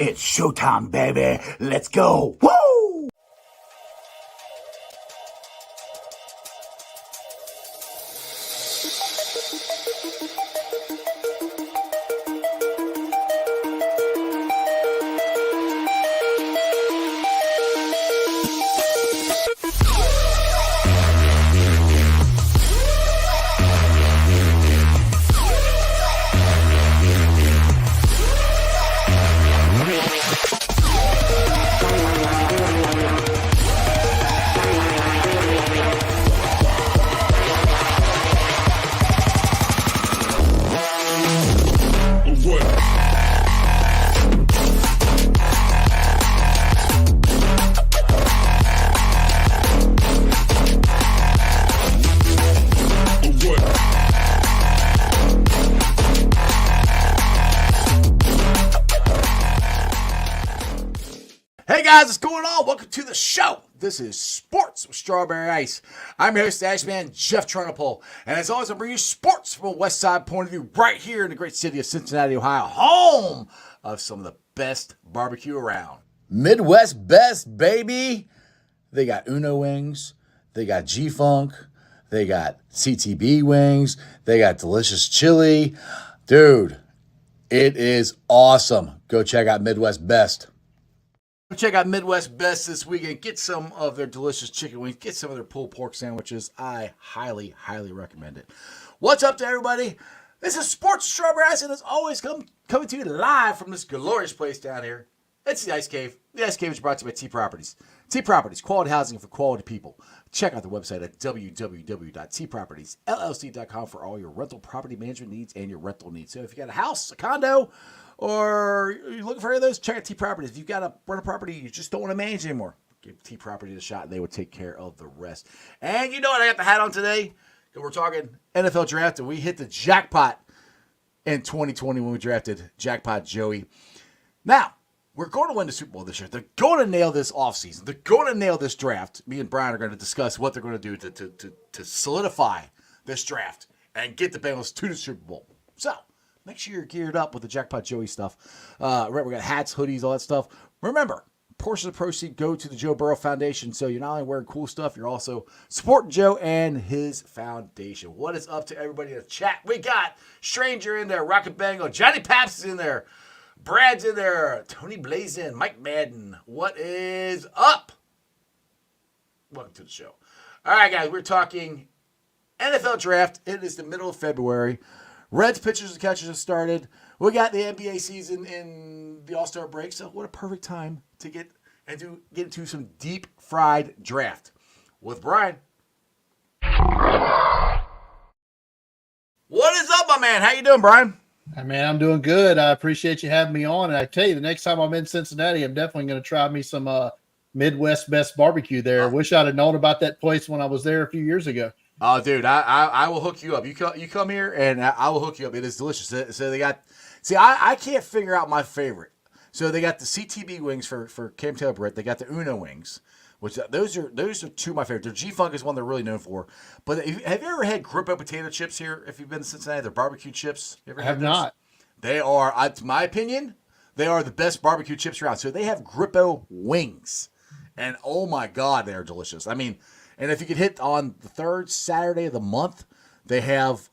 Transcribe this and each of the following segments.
It's showtime, baby. Let's go. Woo! Hey guys, what's going on? Welcome to the show. This is Sports with Strawberry Ice. I'm your host, Ashman Jeff Trunapole. And as always, I'm bringing you sports from a West Side point of view right here in the great city of Cincinnati, Ohio, home of some of the best barbecue around. Midwest best, baby. They got Uno wings. They got G-Funk. They got CTB wings. They got delicious chili. Dude, it is awesome. Go check out Midwest Best. Check out Midwest Best this weekend. Get some of their delicious chicken wings. Get some of their pulled pork sandwiches. I highly, highly recommend it. What's up to everybody? This is Sports Strawberry Ice, and as always, coming to you live from this glorious place down here. It's the Ice Cave. The Ice Cave is brought to you by T Properties. T Properties, quality housing for quality people. Check out the website at www.tpropertiesllc.com for all your rental property management needs and your rental needs. So if you got a house, a condo, or you're looking for any of those, check out T Properties. If you've got a rental property you just don't want to manage anymore, give T Properties a shot and they will take care of the rest. And you know what I got the hat on today? Because we're talking NFL draft and we hit the jackpot in 2020 when we drafted Jackpot Joey. Now, we're going to win the Super Bowl this year. They're going to nail this offseason. They're going to nail this draft. Me and Brian are going to discuss what they're going to do to solidify this draft and get the Bengals to the Super Bowl. So, make sure you're geared up with the Jackpot Joey stuff. Right, we got hats, hoodies, all that stuff. Remember, portion of the proceeds go to the Joe Burrow Foundation. So you're not only wearing cool stuff, you're also supporting Joe and his foundation. What is up to everybody in the chat? We got Stranger in there, Rocket Bango, Johnny Paps is in there, Brad's in there, Tony Blazin, Mike Madden. What is up? Welcome to the show. All right, guys, we're talking NFL draft. It is the middle of February. Reds pitchers and catchers have started. We got the NBA season in the All-Star break, so what a perfect time to get into some deep fried draft with Brian. What is up, my man? How you doing, Brian? Hey, man, I'm doing good. I appreciate you having me on. And I tell you, the next time I'm in Cincinnati, I'm definitely going to try me some Midwest Best barbecue there. Wish I'd have known about that place when I was there a few years ago. Oh, dude, I will hook you up. You come here, and I will hook you up. It is delicious. So they got – see, I can't figure out my favorite. So they got the CTB wings for Cam Taylor Britt. They got the Uno wings, which those are two of my favorite. Their G-Funk is one they're really known for. But have you ever had Grippo potato chips here if you've been to Cincinnati? They're barbecue chips. You ever I have not. They are, to my opinion, they are the best barbecue chips around. So they have Grippo wings. And, oh, my God, they are delicious. I mean, and if you could hit on the third Saturday of the month, they have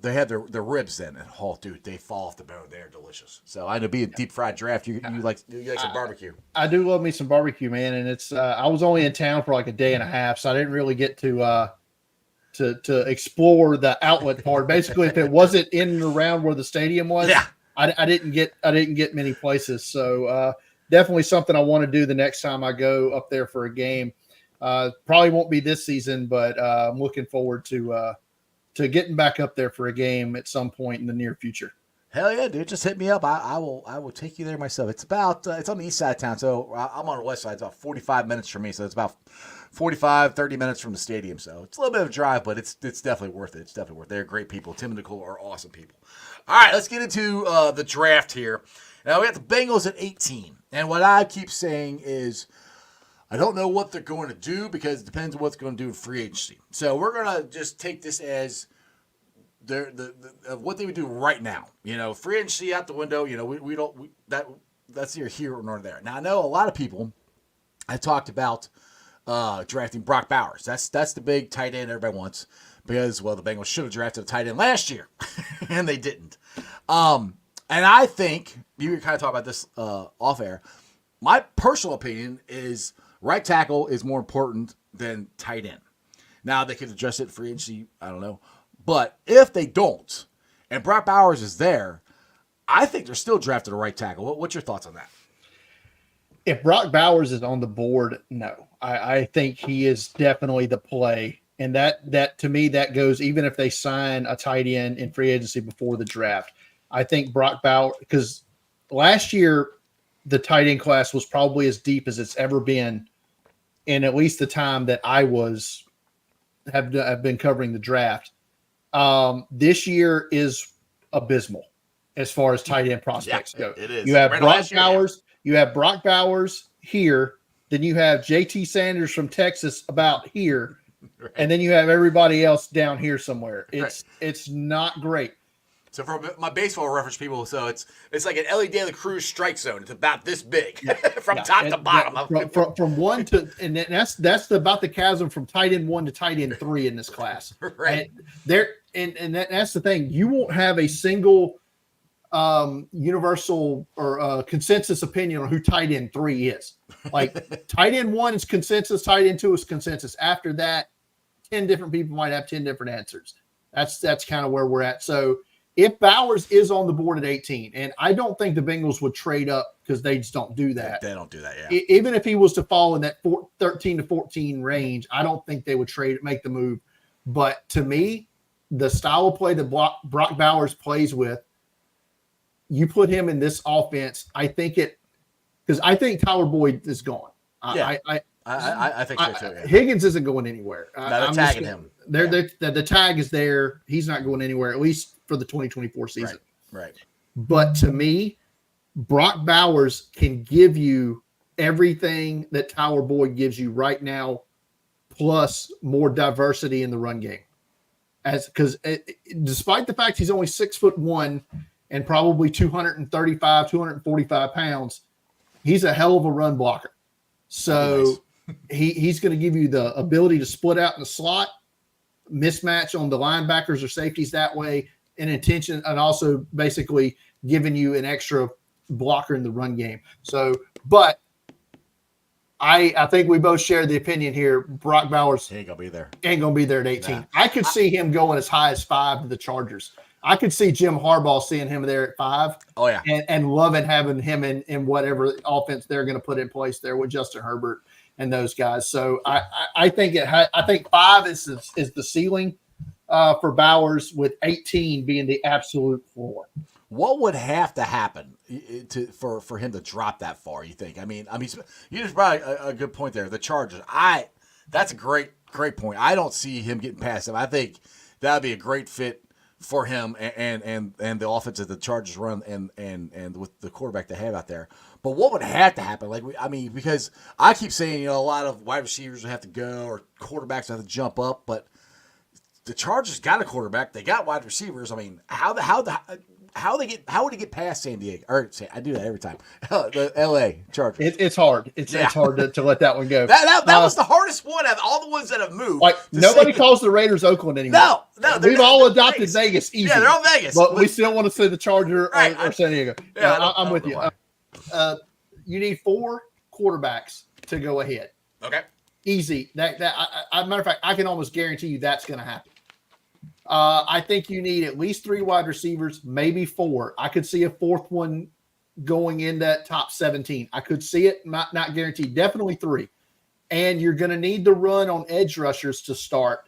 their ribs in. And, oh, dude, they fall off the bone. They are delicious. So I know being a deep fried draft, you like some barbecue. I do love me some barbecue, man. And it's I was only in town for like a day and a half, so I didn't really get to explore the outlet part. Basically, if it wasn't in and around where the stadium was, yeah. I didn't get many places. So definitely something I want to do the next time I go up there for a game. Probably won't be this season, but I'm looking forward to getting back up there for a game at some point in the near future. Hell yeah, dude! Just hit me up. I will take you there myself. It's about it's on the east side of town, so I'm on the west side. It's about 45 minutes from me, so it's about 30 minutes from the stadium. So it's a little bit of a drive, but it's definitely worth it. It's definitely worth it. They're great people. Tim and Nicole are awesome people. All right, let's get into the draft here. Now we got the Bengals at 18, and what I keep saying is, I don't know what they're going to do because it depends on what's going to do in free agency. So we're going to just take this as what they would do right now. You know, free agency out the window. You know, we don't that's your hero nor there. Now I know a lot of people have talked about drafting Brock Bowers. That's the big tight end everybody wants because the Bengals should have drafted a tight end last year, and they didn't. And I think you can kind of talk about this off air. My personal opinion is right tackle is more important than tight end. Now they could address it free agency, I don't know, but if they don't, and Brock Bowers is there, I think they're still drafting a right tackle. What's your thoughts on that? If Brock Bowers is on the board, no. I think he is definitely the play. And that to me, that goes even if they sign a tight end in free agency before the draft. I think Brock Bowers, because last year the tight end class was probably as deep as it's ever been in at least the time that I have been covering the draft. This year is abysmal as far as tight end prospects go. It is. You have Brock Bowers. You have Brock Bowers here. Then you have JT Sanders from Texas about here. Right. And then you have everybody else down here somewhere. It's not great. So for my baseball reference people, so it's like an Ellie De La Cruz strike zone. It's about this big from top to bottom. From one to and that's about the chasm from tight end 1 to tight end 3 in this class. Right. And that's the thing. You won't have a single universal or consensus opinion on who tight end 3 is. Like tight end 1 is consensus, tight end 2 is consensus. After that, 10 different people might have 10 different answers. That's kind of where we're at. So if Bowers is on the board at 18, and I don't think the Bengals would trade up because they just don't do that. They don't do that, yeah. Even if he was to fall in that 13 to 14 range, I don't think they would make the move. But to me, the style of play that Brock Bowers plays with, you put him in this offense, I think because I think Tyler Boyd is gone. Yeah. I think so too. Yeah. Higgins isn't going anywhere. They're tagging him. The tag is there. He's not going anywhere, at least for the 2024 season. Right. But to me, Brock Bowers can give you everything that Tyler Boyd gives you right now, plus more diversity in the run game. Because despite the fact he's only 6'1" and probably 235, 245 pounds, he's a hell of a run blocker. So he's going to give you the ability to split out in the slot, mismatch on the linebackers or safeties that way, and intention, and also basically giving you an extra blocker in the run game. So, but I think we both share the opinion here. Brock Bowers ain't gonna be there. Ain't gonna be there at 18. Nah. I could see him going as high as 5 to the Chargers. I could see Jim Harbaugh seeing him there at 5. Oh yeah, and loving having him in whatever offense they're going to put in place there with Justin Herbert and those guys. So I think I think 5 is the ceiling for Bowers, with 18 being the absolute floor. What would have to happen for him to drop that far, you think? I mean, you just brought a good point there. The Chargers. That's a great point. I don't see him getting past them. I think that would be a great fit for him and the offense that the Chargers run and with the quarterback they have out there. But what would have to happen? Because I keep saying, a lot of wide receivers would have to go or quarterbacks have to jump up, but the Chargers got a quarterback. They got wide receivers. I mean, how would he get past San Diego? Or I do that every time. The L.A. Chargers. It's hard. It's hard to let that one go. That was the hardest one of all the ones that have moved. Like nobody calls the Raiders Oakland anymore. No, we've all adopted Vegas easy. Yeah, they're all Vegas, but we still want to say the Charger right, or San Diego. Yeah, I'm with you. You need 4 quarterbacks to go ahead. Okay, easy. Matter of fact, I can almost guarantee you that's going to happen. I think you need at least 3 wide receivers, maybe 4. I could see a 4th one going in that top 17. I could see it, not guaranteed, definitely 3. And you're going to need the run on edge rushers to start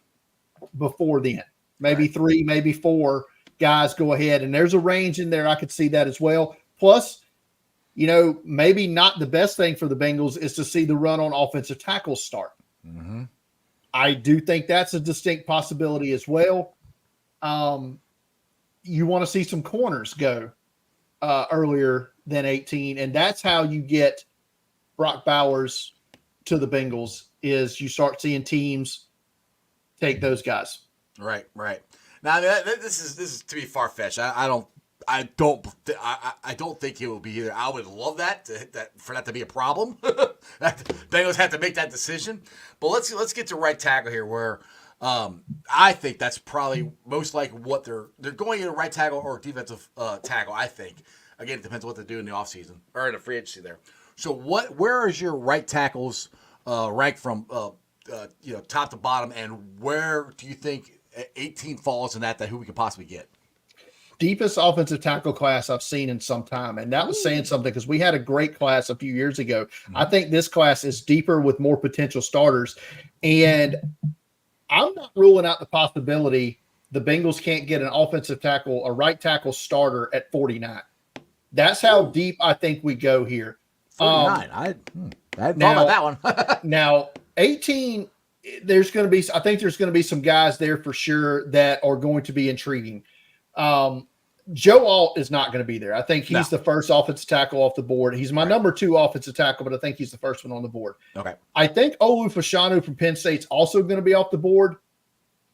before then. Maybe 3, maybe 4 guys go ahead. And there's a range in there. I could see that as well. Plus, maybe not the best thing for the Bengals is to see the run on offensive tackles start. Mm-hmm. I do think that's a distinct possibility as well. You want to see some corners go earlier than 18, and that's how you get Brock Bowers to the Bengals, is you start seeing teams take those guys. Right. Now, this is to be far-fetched. I don't I don't think he will be either. I would love for that to be a problem. Bengals have to make that decision. But let's get to right tackle here, where I think that's probably most likely what they're going either right tackle or defensive tackle. I think again it depends on what they do in the offseason or in the free agency there. So where is your right tackles ranked from top to bottom, and where do you think 18 falls in that who we could possibly get? Deepest offensive tackle class I've seen in some time. And that was saying something because we had a great class a few years ago. Mm-hmm. I think this class is deeper with more potential starters. And I'm not ruling out the possibility the Bengals can't get an offensive tackle, a right tackle starter at 49. That's how deep I think we go here. 49. I hadn't thought about that one. Now, 18, I think there's going to be some guys there for sure that are going to be intriguing. Joe Alt is not going to be there. I think he's the first offensive tackle off the board. He's my number 2 offensive tackle, but I think he's the first one on the board. Okay. I think Olu Fashanu from Penn State's also going to be off the board,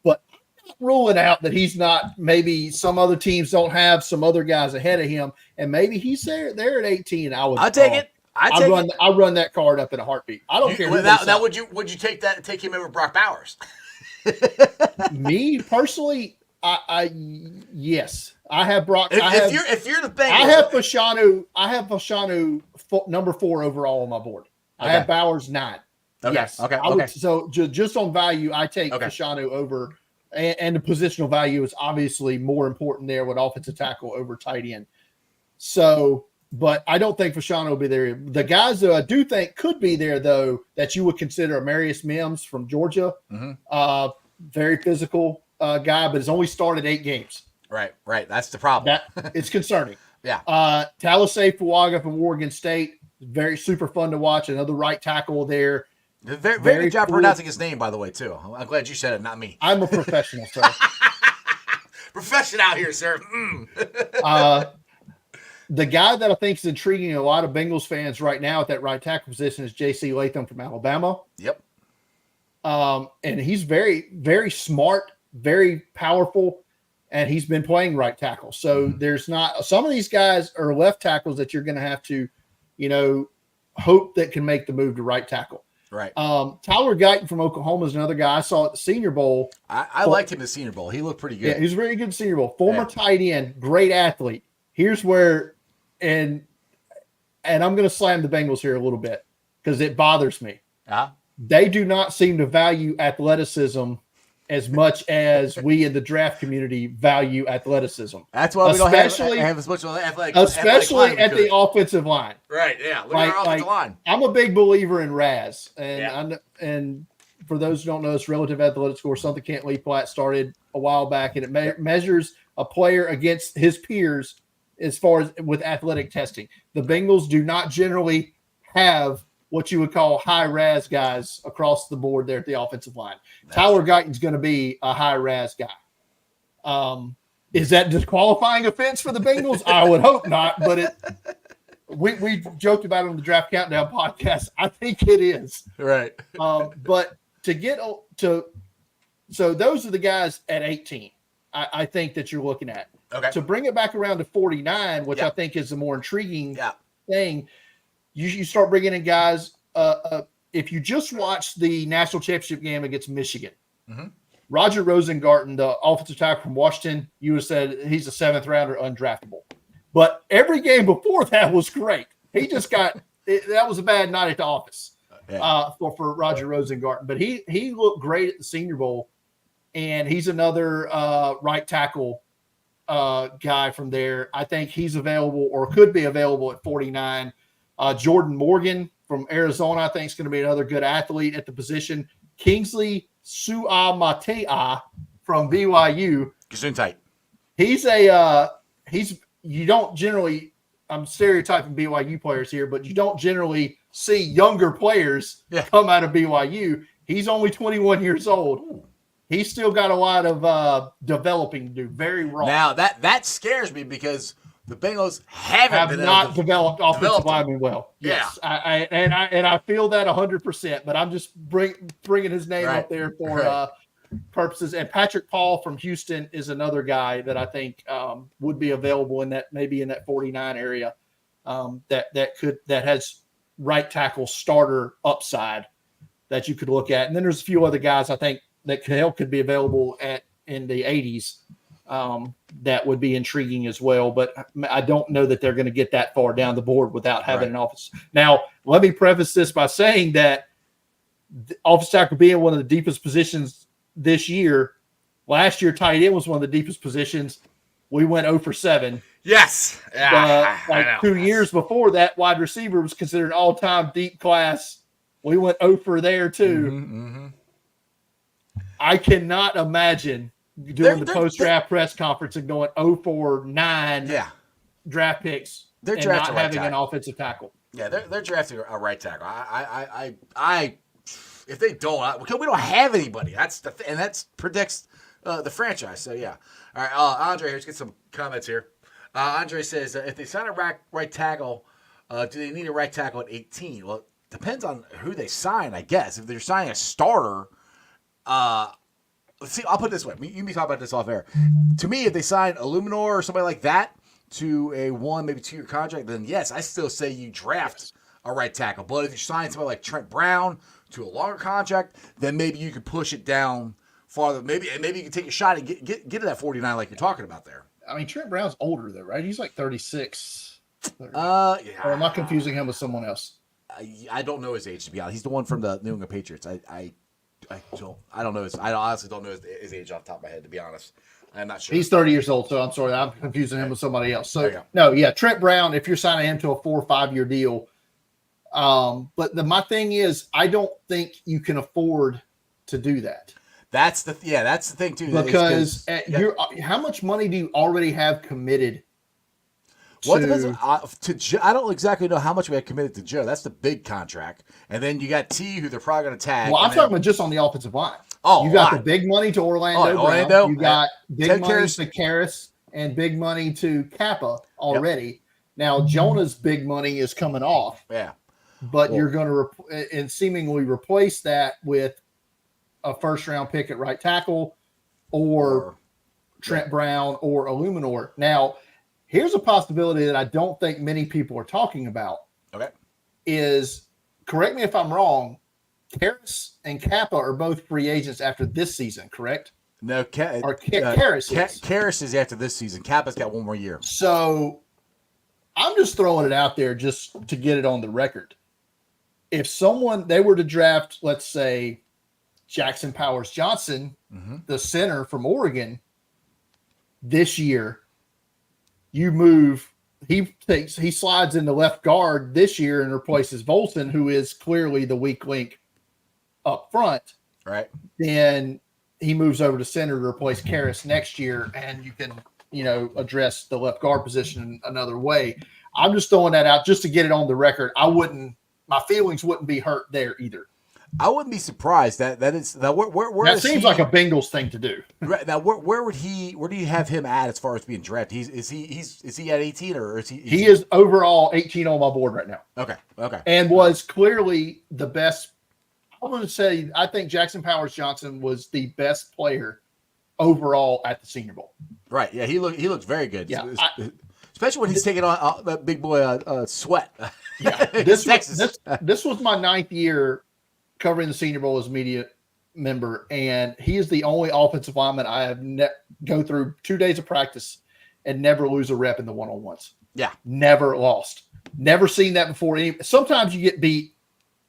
but I'm not ruling out that he's not. Maybe some other teams don't have some other guys ahead of him, and maybe he's there at 18. I'll take it. I run that card up in a heartbeat. I don't care. Now, would you take him over Brock Bowers? Me personally, yes. I have Brock. If you're the Bengals, I have Fashanu number 4 overall on my board. Okay. I have Bowers 9. Okay. Yes. Okay. So just on value, I take Fashanu over, and the positional value is obviously more important there with offensive tackle over tight end. So, but I don't think Fashanu will be there. The guys that I do think could be there, though, that you would consider Amarius Mims from Georgia, very physical guy, but has only started 8 games. Right. That's the problem. It's concerning. Yeah. Talasay Fuaga from Oregon State, very super fun to watch. Another right tackle there. Very good job pronouncing his name, by the way, too. I'm glad you said it, not me. I'm a professional, sir. Professional out here, sir. The guy that I think is intriguing a lot of Bengals fans right now at that right tackle position is J.C. Latham from Alabama. Yep. And he's very, very smart, very powerful, and he's been playing right tackle. So there's not – some of these guys are left tackles that you're going to have to, hope that can make the move to right tackle. Right. Tyler Guyton from Oklahoma is another guy I saw at the Senior Bowl. I liked him at the Senior Bowl. He looked pretty good. Yeah, he was very good at Senior Bowl. Former tight end, great athlete. Here's where – and I'm going to slam the Bengals here a little bit because it bothers me. They do not seem to value athleticism as much as we in the draft community value athleticism. That's why we don't have as much athletic, especially at the offensive line. Right, yeah. Look at our offensive line. I'm a big believer in RAS. And for those who don't know, it's relative athletic score, something Kent Lee Platt started a while back, and it measures a player against his peers as far as with athletic testing. The Bengals do not generally have what you would call high RAS guys across the board there at the offensive line. Tyler Guyton's going to be a high RAS guy. Is that disqualifying offense for the Bengals? I would hope not, but we joked about it on the Draft Countdown podcast. I think it is. Right. But to get to – so those are the guys at 18 I think that you're looking at. Okay. To bring it back around to 49, which I think is the more intriguing thing – you start bringing in guys. If you just watch the national championship game against Michigan, Roger Rosengarten, the offensive tackle from Washington, you would have said he's a 7th rounder, undraftable. But every game before that was great. He just got that was a bad night at the office for Roger Rosengarten. But he looked great at the Senior Bowl, and he's another right tackle guy from there. I think he's available or could be available at 49. Jordan Morgan from Arizona, I think, is going to be another good athlete at the position. Kingsley Suamatea from BYU. Gesundheit. You don't generally, I'm stereotyping BYU players here, but you don't generally see younger players come out of BYU. He's only 21 years old. He's still got a lot of developing to do. Very raw. Now, that scares me because – the Bengals have not developed offensive linemen well. Yeah. Yes, I feel that 100%. But I'm just bringing his name up there purposes. And Patrick Paul from Houston is another guy that I think would be available in that, maybe in that 49 area, that has right tackle starter upside that you could look at. And then there's a few other guys I think that could be available in the 80s that would be intriguing as well. But I don't know that they're going to get that far down the board without having an office. Now, let me preface this by saying that the offensive tackle being one of the deepest positions this year, last year tight end was one of the deepest positions. We went 0 for 7. Yes. Like 2 years before that, wide receiver was considered an all-time deep class. We went 0 for there too. Mm-hmm. I cannot imagine doing the post-draft press conference and going 0 for 9 draft picks and not having an offensive tackle. Yeah, they're drafting a right tackle. I if they don't, because we don't have anybody. That's and that predicts the franchise. So yeah. All right, Andre, let's get some comments here. Andre says, if they sign a right tackle, do they need a right tackle at 18? Well, it depends on who they sign, I guess. If they're signing a starter, let's see. I'll put it this way. You can talk about this off air. To me, if they sign Illuminor or somebody like that to a 1, maybe 2 year contract, then yes, I still say you draft a right tackle. But if you sign somebody like Trent Brown to a longer contract, then maybe you could push it down farther. Maybe you can take a shot and get to that 49 like you're talking about there. I mean, Trent Brown's older though, right? He's like 36. Yeah. Or am I confusing him with someone else? I don't know his age, to be honest. He's the one from the New England Patriots. I don't know I honestly don't know his age off the top of my head, to be honest. I'm not sure. He's 30 years old, so I'm sorry. I'm confusing him with somebody else. So, Trent Brown, if you're signing him to a 4 or 5 year deal. But my thing is, I don't think you can afford to do that. That's the thing, too. Because how much money do you already have committed? Well, it depends to Joe. I don't exactly know how much we had committed to Joe. That's the big contract. And then you got T, who they're probably going to tag. Well, I'm talking about just on the offensive line. Oh, you got the big money to Orlando. Brown. You got big money Karras. to Karras and big money to Kappa already. Yep. Now, Jonah's big money is coming off. Yeah. But you're going to seemingly replace that with a first-round pick at right tackle or Trent Brown or Illuminor. Now, here's a possibility that I don't think many people are talking about. Okay. Is, correct me if I'm wrong, Karras and Kappa are both free agents after this season, correct? No, Karras is after this season. Kappa's got 1 more year. So I'm just throwing it out there just to get it on the record. If they were to draft, let's say, Jackson Powers Johnson, the center from Oregon, this year, you move. He slides into left guard this year and replaces Volson, who is clearly the weak link up front. Right. Then he moves over to center to replace Karras next year, and you can, address the left guard position another way. I'm just throwing that out just to get it on the record. My feelings wouldn't be hurt there either. I wouldn't be surprised that where that seems like a Bengals thing to do. Right now, where do you have him at as far as being drafted? Is he at 18 or is he? He is overall 18 on my board right now. Okay. And was clearly the best. I'm going to say I think Jackson Powers Johnson was the best player overall at the Senior Bowl. Right. Yeah. He looks very good. Yeah. Especially when he's taking on that big boy Sweat. Yeah. This was my 9th year covering the Senior Bowl as a media member, and he is the only offensive lineman I have go through 2 days of practice and never lose a rep in the one-on-ones. Yeah. Never lost. Never seen that before. Sometimes you get beat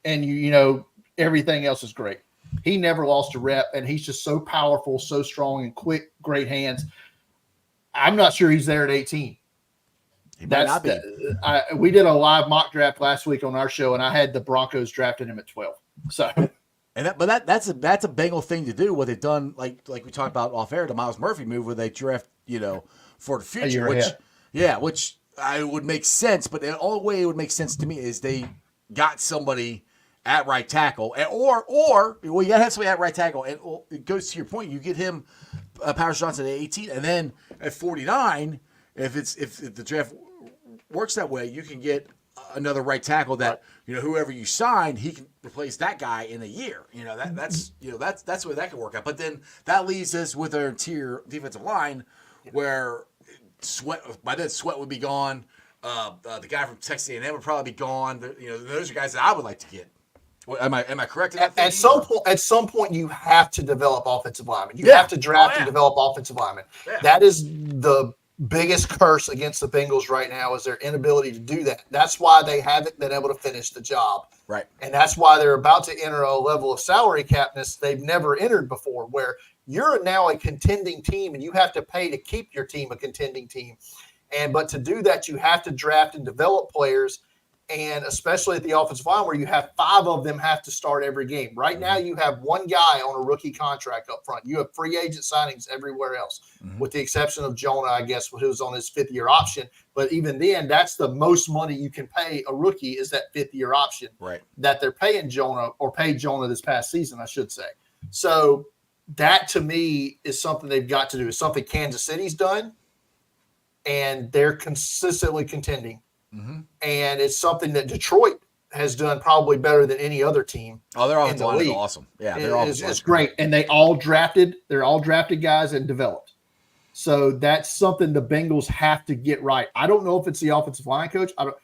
and everything else is great. He never lost a rep, and he's just so powerful, so strong and quick, great hands. I'm not sure he's there at 18. He might not be. We did a live mock draft last week on our show, and I had the Broncos drafting him at 12. So, that's a Bengal thing to do. What they've done, like we talked about off air, the Miles Murphy move, where they draft, for the future, which I would make sense. But the only way it would make sense to me is they got somebody at right tackle, or you gotta have somebody at right tackle, and it goes to your point. You get him, Powers Johnson at 18, and then at 49, if the draft works that way, you can get another right tackle that whoever you sign, he can replace that guy in a year. That's where that could work out. But then that leaves us with our interior defensive line, where Sweat would be gone. The guy from Texas A&M would probably be gone. Those are guys that I would like to get. Am I correct in that? At some point, you have to develop offensive linemen. You have to draft and develop offensive linemen. Yeah. That is the biggest curse against the Bengals right now, is their inability to do that. That's why they haven't been able to finish the job. Right. And that's why they're about to enter a level of salary capness they've never entered before, where you're now a contending team and you have to pay to keep your team a contending team. But to do that, you have to draft and develop players. And especially at the offensive line, where you have 5 of them have to start every game. Right now, you have 1 guy on a rookie contract up front. You have free agent signings everywhere else, with the exception of Jonah, I guess, who's on his 5th-year option. But even then, that's the most money you can pay a rookie, is that 5th-year option that they're paying Jonah, or paid Jonah this past season, I should say. So that, to me, is something they've got to do. It's something Kansas City's done, and they're consistently contending. Mm-hmm. And it's something that Detroit has done probably better than any other team. Oh, their offensive line is awesome. Yeah, it's great. And they're all drafted guys and developed. So that's something the Bengals have to get right. I don't know if it's the offensive line coach. I don't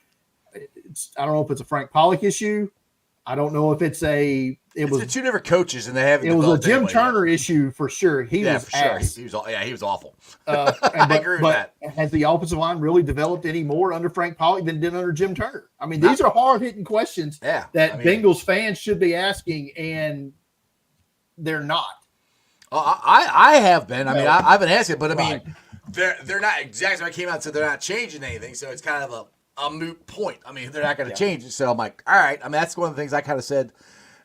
know if it's a Frank Pollock issue. I don't know if it's the 2 different coaches, and they haven't. It was a Jim Turner issue for sure. He was ass. He was awful. I agree with that. Has the offensive line really developed any more under Frank Pollock than did under Jim Turner? I mean, these are hard-hitting questions that Bengals fans should be asking, and they're not. I have been. I mean, I've been asking, but I mean, they're not exactly. I came out and said they're not changing anything, so it's kind of a moot point. I mean, they're not going to change it. So I'm like, all right. I mean, that's one of the things I kind of said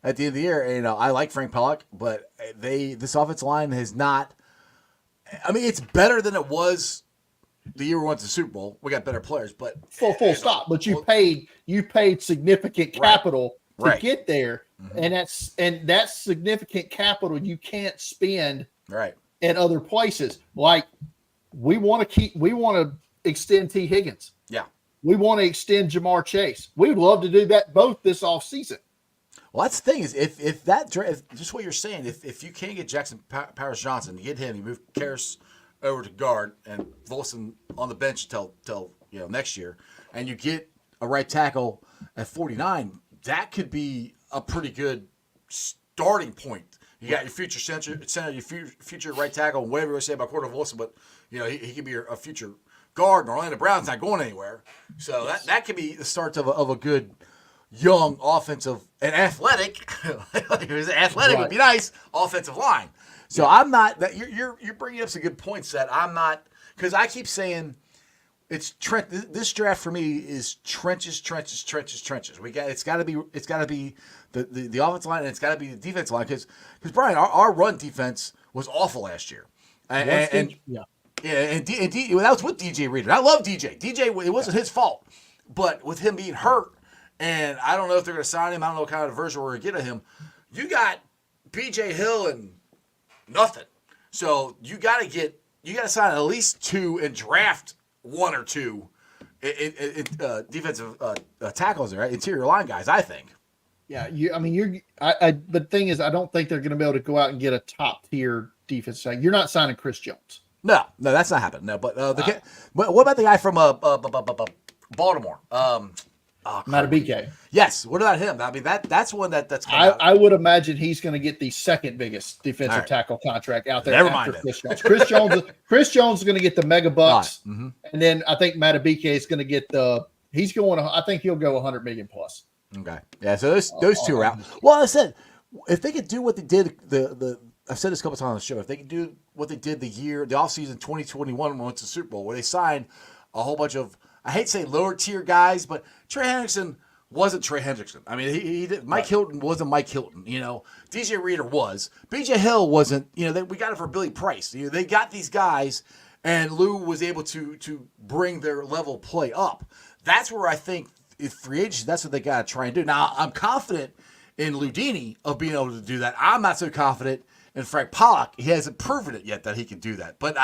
at the end of the year. I like Frank Pollock, but this offensive line has not. I mean, it's better than it was the year we went to the Super Bowl. We got better players, but full stop. But you paid significant capital to get there, and that's significant capital you can't spend in other places. Like we want to extend T. Higgins. Yeah. We want to extend Jamar Chase. We would love to do that both this offseason. Well, that's the thing is if just what you're saying, if you can't get Jackson Powers Johnson, you get him, you move Karras over to guard and Volson on the bench till next year, and you get a right tackle at 49, that could be a pretty good starting point. You got your future center, your future right tackle, and whatever you say about Cordell Volson, but he could be a future guard, and Orlando Brown's not going anywhere. So that could be the start of a good young offensive and athletic. Athletic would be nice offensive line. So I'm not that you're bringing up some good points that I'm not, because I keep saying it's Trent. This draft for me is trenches. It's got to be the offensive line, and it's got to be the defensive line, because Brian, our run defense was awful last year, and that was with DJ Reader. I love DJ. DJ, it wasn't his fault, but with him being hurt, and I don't know if they're going to sign him. I don't know what kind of version we're going to get of him. You got BJ Hill and nothing. So you got to sign at least 2 and draft 1 or 2 defensive tackles there, right? Interior line guys, I think. Yeah, but the thing is, I don't think they're going to be able to go out and get a top tier defense. You're not signing Chris Jones. No, that's not happening. No, but what about the guy from Baltimore? Matabike. Yes. What about him? I mean, that's one that's. I would imagine he's going to get the second biggest defensive tackle contract out there. Never mind Chris Jones. Chris Jones is going to get the mega bucks, and then I think Matabike is going to get he's going. I think he'll go 100 million plus. Okay. Yeah. So those 2 are out. Well, I said if they could do what they did I've said this a couple times on the show. If they can do what they did the offseason 2021 when we went to the Super Bowl, where they signed a whole bunch of, I hate to say lower tier guys, but Trey Hendrickson wasn't Trey Hendrickson. I mean, he did, Mike Hilton wasn't Mike Hilton. DJ Reader was. BJ Hill wasn't. We got it for Billy Price. They got these guys, and Lou was able to bring their level of play up. That's where I think if free agency, that's what they got to try and do. Now, I'm confident in Ludini of being able to do that. I'm not so confident in Frank Pollock. He hasn't proven it yet that he can do that. But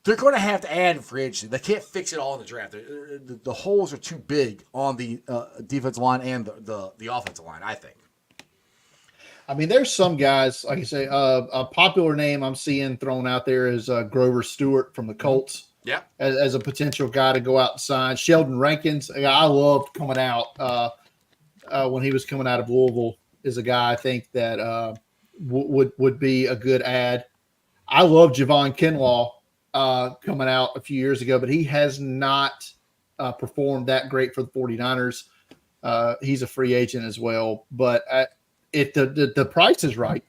They're going to have to add in free agency. They can't fix it all in the draft. The holes are too big on the defensive line and the offensive line, I think. I mean, there's some guys, like you say, a popular name I'm seeing thrown out there is Grover Stewart from the Colts. Yeah. As a potential guy to go out and sign. Sheldon Rankins, a guy I loved coming out when he was coming out of Louisville, is a guy I think that would be a good add. I love Javon Kinlaw coming out a few years ago, but he has not performed that great for the 49ers. He's a free agent as well, but if the price is right,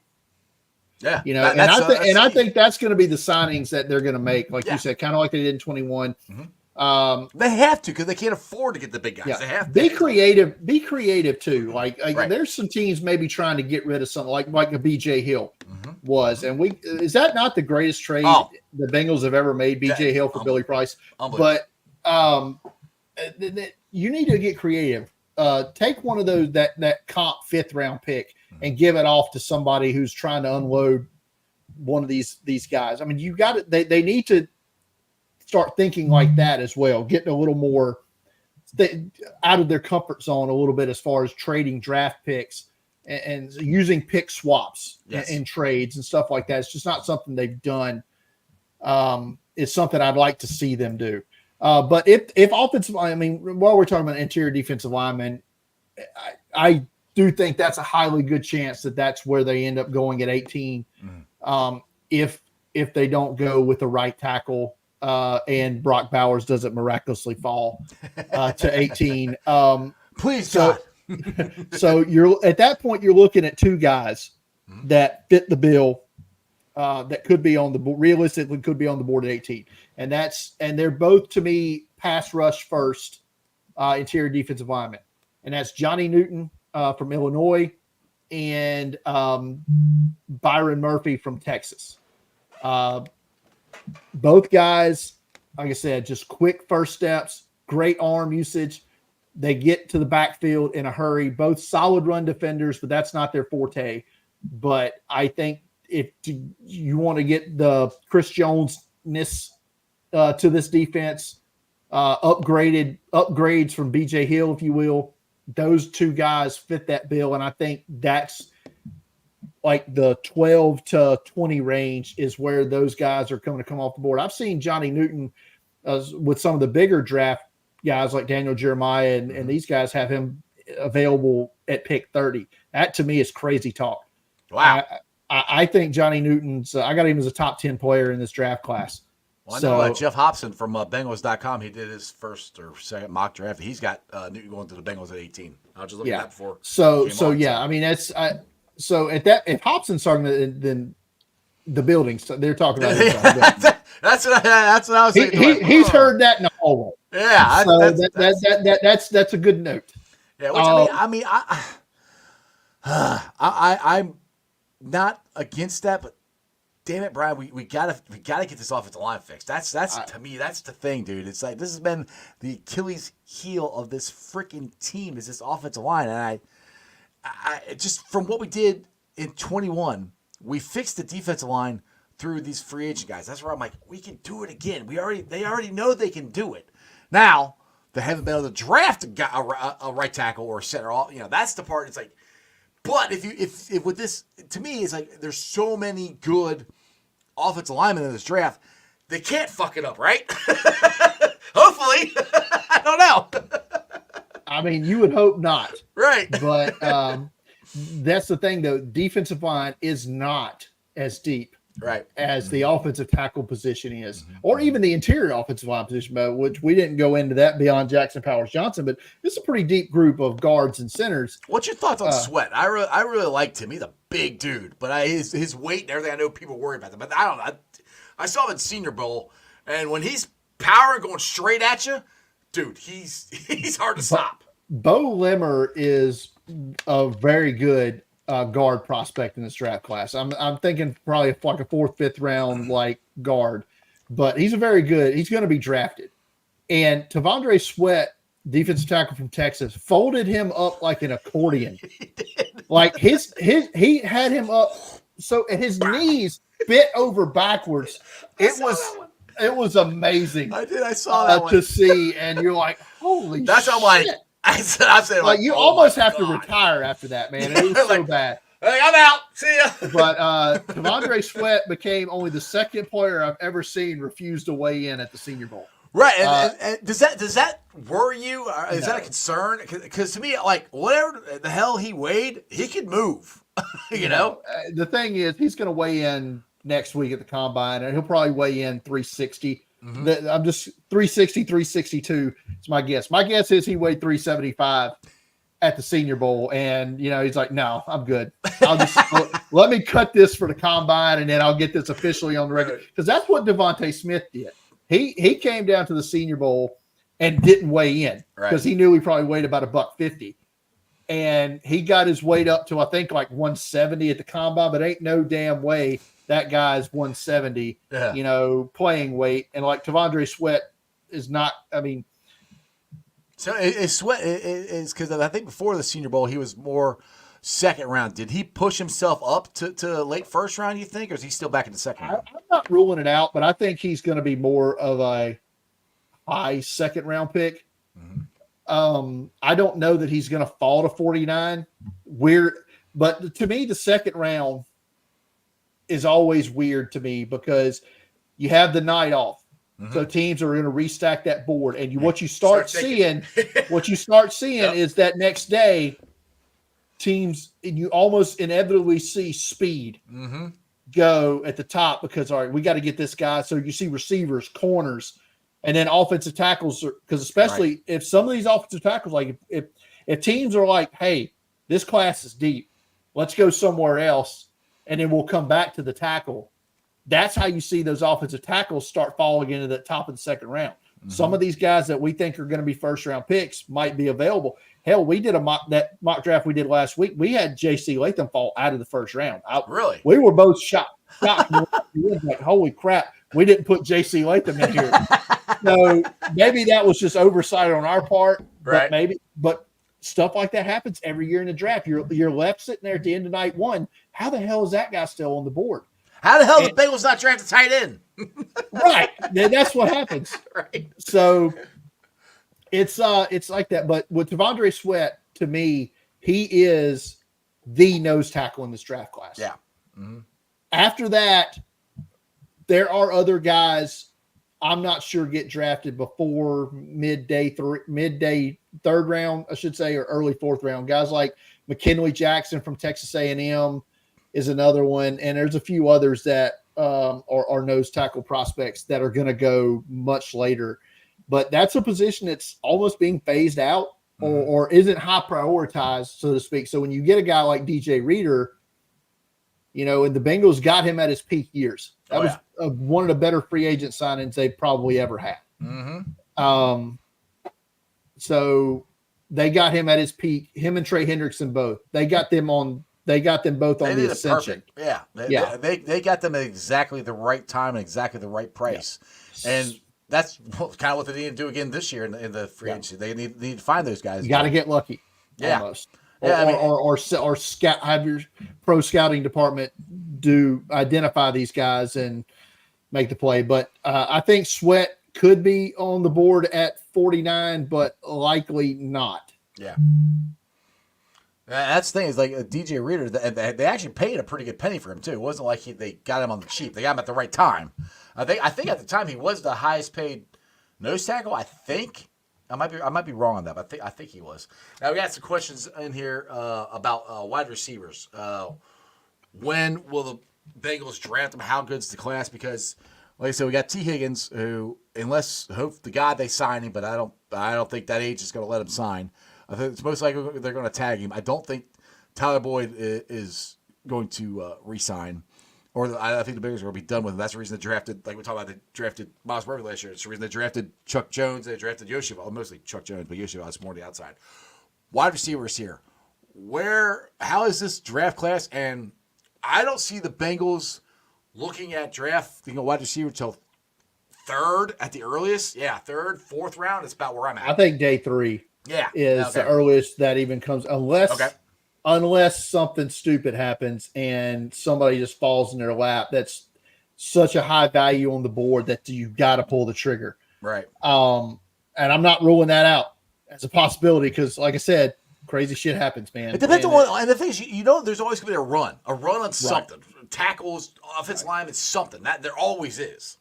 yeah, I think that's going to be the signings that they're going to make, like you said, kind of like they did in 21. Mm-hmm. They have to because they can't afford to get the big guys. Yeah. They have to be creative. Be creative too. Like right. There's some teams maybe trying to get rid of something like a BJ Hill was, and is that not the greatest trade the Bengals have ever made? BJ Hill for Billy Price, but you need to get creative. Take one of those that comp 5th round pick and give it off to somebody who's trying to unload one of these guys. I mean, you got it. They need to start thinking like that as well, getting a little more out of their comfort zone a little bit as far as trading draft picks and using pick swaps in trades and stuff like that. It's just not something they've done. It's something I'd like to see them do. But if offensive, I mean, while we're talking about interior defensive linemen, I do think that's a highly good chance that that's where they end up going at 18. If they don't go with the right tackle and Brock Bowers doesn't miraculously fall to 18. Please, so, God. So you're at that point, you're looking at 2 guys that fit the bill that could be on the board, realistically could be on the board at 18. And they're both, to me, pass rush first interior defensive linemen. And that's Johnny Newton from Illinois and Byron Murphy from Texas. Both guys, like I said, just quick first steps, great arm usage. They get to the backfield in a hurry, both solid run defenders, but that's not their forte. But I think if you want to get the Chris Jones-ness to this defense, upgrades from BJ Hill, if you will, those 2 guys fit that bill. And I think that's like the 12 to 20 range is where those guys are going to come off the board. I've seen Johnny Newton with some of the bigger draft guys like Daniel Jeremiah and these guys have him available at pick 30. That to me is crazy talk. Wow. I think Johnny Newton's I got him as a top 10 player in this draft class. Well, I know Jeff Hobson from Bengals.com, he did his first or second mock draft. He's got Newton going to the Bengals at 18. I was just looking at that before. I mean, that's so at that, if Hobson's talking, then the buildings they're talking about. That's what I was saying. He's heard that in the hallway. Yeah, so that's a good note. Yeah, which I'm not against that, but damn it, Brian, we gotta get this offensive line fixed. That's to me, that's the thing, dude. It's like this has been the Achilles heel of this freaking team is this offensive line, and I just from what we did in 21, we fixed the defensive line through these free agent guys. That's where I'm like, we can do it again. They already know they can do it. Now they haven't been able to draft a right tackle or a center. That's the part. It's like, but if with this, to me, it's like there's so many good offensive linemen in this draft, they can't fuck it up, right? Hopefully, I don't know. I mean, you would hope not, right? But that's the thing, though. Defensive line is not as deep, right, as the offensive tackle position is, or even the interior offensive line position, which we didn't go into that beyond Jackson Powers Johnson. But it's a pretty deep group of guards and centers. What's your thoughts on Sweat? I really liked him. He's a big dude, but his weight and everything. I know people worry about that, but I don't know. I saw him in Senior Bowl, and when he's powering, going straight at you, dude, he's hard to stop. Bo Limmer is a very good guard prospect in this draft class. I'm thinking probably like a 4th, 5th round like guard, but he's he's going to be drafted. And Tavondre Sweat, defensive tackle from Texas, folded him up like an accordion. He did. Like he had him up so and his knees bit over backwards. It It was amazing. I saw that one. To see, and you're like, holy That's shit. I'm like, I said, Like, you oh almost have to God. retire after that, man. It was so Like, bad. Hey, I'm out. See ya. But T'Vondre Sweat became only the second player I've ever seen refuse to weigh in at the Senior Bowl. Right, and does that worry you? Is that a No. concern? Because to me, like whatever the hell he weighed, he could move. you know. The thing is, he's going to weigh in next week at the combine, and he'll probably weigh in 360. I'm just 360, 362. It's my guess. My guess is he weighed 375 at the Senior Bowl, and he's like, no, I'm good. I'll just let me cut this for the combine, and then I'll get this officially on the record, because that's what Devontae Smith did. He came down to the Senior Bowl and didn't weigh in because he knew he probably weighed about $150, and he got his weight up to I think like 170 at the combine, but ain't no damn way that guy's 170, playing weight, and like T'Vondre Sweat is not. I mean. So is Sweat is because I think before the Senior Bowl he was more second round. Did he push himself up to late first round, you think, or is he still back in the second round? I'm not ruling it out, but I think he's going to be more of a high second round pick. I don't know that he's going to fall to 49. But to me, the second round is always weird to me because you have the night off. So teams are going to restack that board, and what you start seeing is that next day, teams, and you almost inevitably see speed go at the top because all right, we got to get this guy. So you see receivers, corners, and then offensive tackles, because especially if some of these offensive tackles, like if teams are like, hey, this class is deep, let's go somewhere else, and then we'll come back to the tackle. That's how you see those offensive tackles start falling into the top of the second round. Some of these guys that we think are going to be first-round picks might be available. Hell, we did that mock draft we did last week. We had J.C. Latham fall out of the first round. Really? We were both shocked. Like, holy crap, we didn't put J.C. Latham in here. So maybe that was just oversight on our part. But stuff like that happens every year in the draft. You're left sitting there at the end of night one. How the hell is that guy still on the board? How the hell the Bengals not drafted tight end? Right. That's what happens. Right. So it's like that. But with T'Vondre Sweat, to me, he is the nose tackle in this draft class. Yeah. After that, there are other guys I'm not sure get drafted before midday third round, I should say, or early fourth round. Guys like McKinley Jackson from Texas A&M is another one, and there's a few others that are nose tackle prospects that are going to go much later. But that's a position that's almost being phased out or isn't high prioritized, so to speak. So when you get a guy like DJ Reader, and the Bengals got him at his peak years. That was one of the better free agent signings they've probably ever had. So they got him at his peak. Him and Trey Hendrickson both. They got them both on the ascension. They got them at exactly the right time and exactly the right price. Yeah. And that's kind of what they need to do again this year in the free agency. They need to find those guys. You got to get lucky. Yeah. Almost. Yeah, or scout, have your pro scouting department do identify these guys and make the play. But I think Sweat could be on the board at 49, but likely not. Yeah. That's the thing is like DJ Reader, they actually paid a pretty good penny for him too. It wasn't like they got him on the cheap. They got him at the right time. I think at the time he was the highest paid nose tackle. I think. I might be wrong on that, but I think he was. Now we got some questions in here about wide receivers. When will the Bengals draft them? How good's the class? Because, like I said, we got T. Higgins, who, unless hope the God they sign him, but I don't think that age is going to let him sign. I think it's most likely they're going to tag him. I don't think Tyler Boyd is going to re-sign. Or I think the Bengals are going to be done with him. That's the reason they drafted, like we talked about, they drafted Miles Murphy last year. It's the reason they drafted Chuck Jones. They drafted Yoshua. Well, mostly Chuck Jones, but Yoshua is more on the outside. Wide receivers here. How is this draft class? And I don't see the Bengals looking at drafting a wide receiver until third at the earliest. Yeah, third, fourth round. It's about where I'm at. I think day 3 is the earliest that even comes, unless something stupid happens and somebody just falls in their lap. such a high value on the board that you got to pull the trigger. Right. And I'm not ruling that out as a possibility because, like I said, crazy shit happens, man. It depends on what, and the thing is, there's always going to be a run on something. Right. Tackles, offensive line, it's something. That there always is.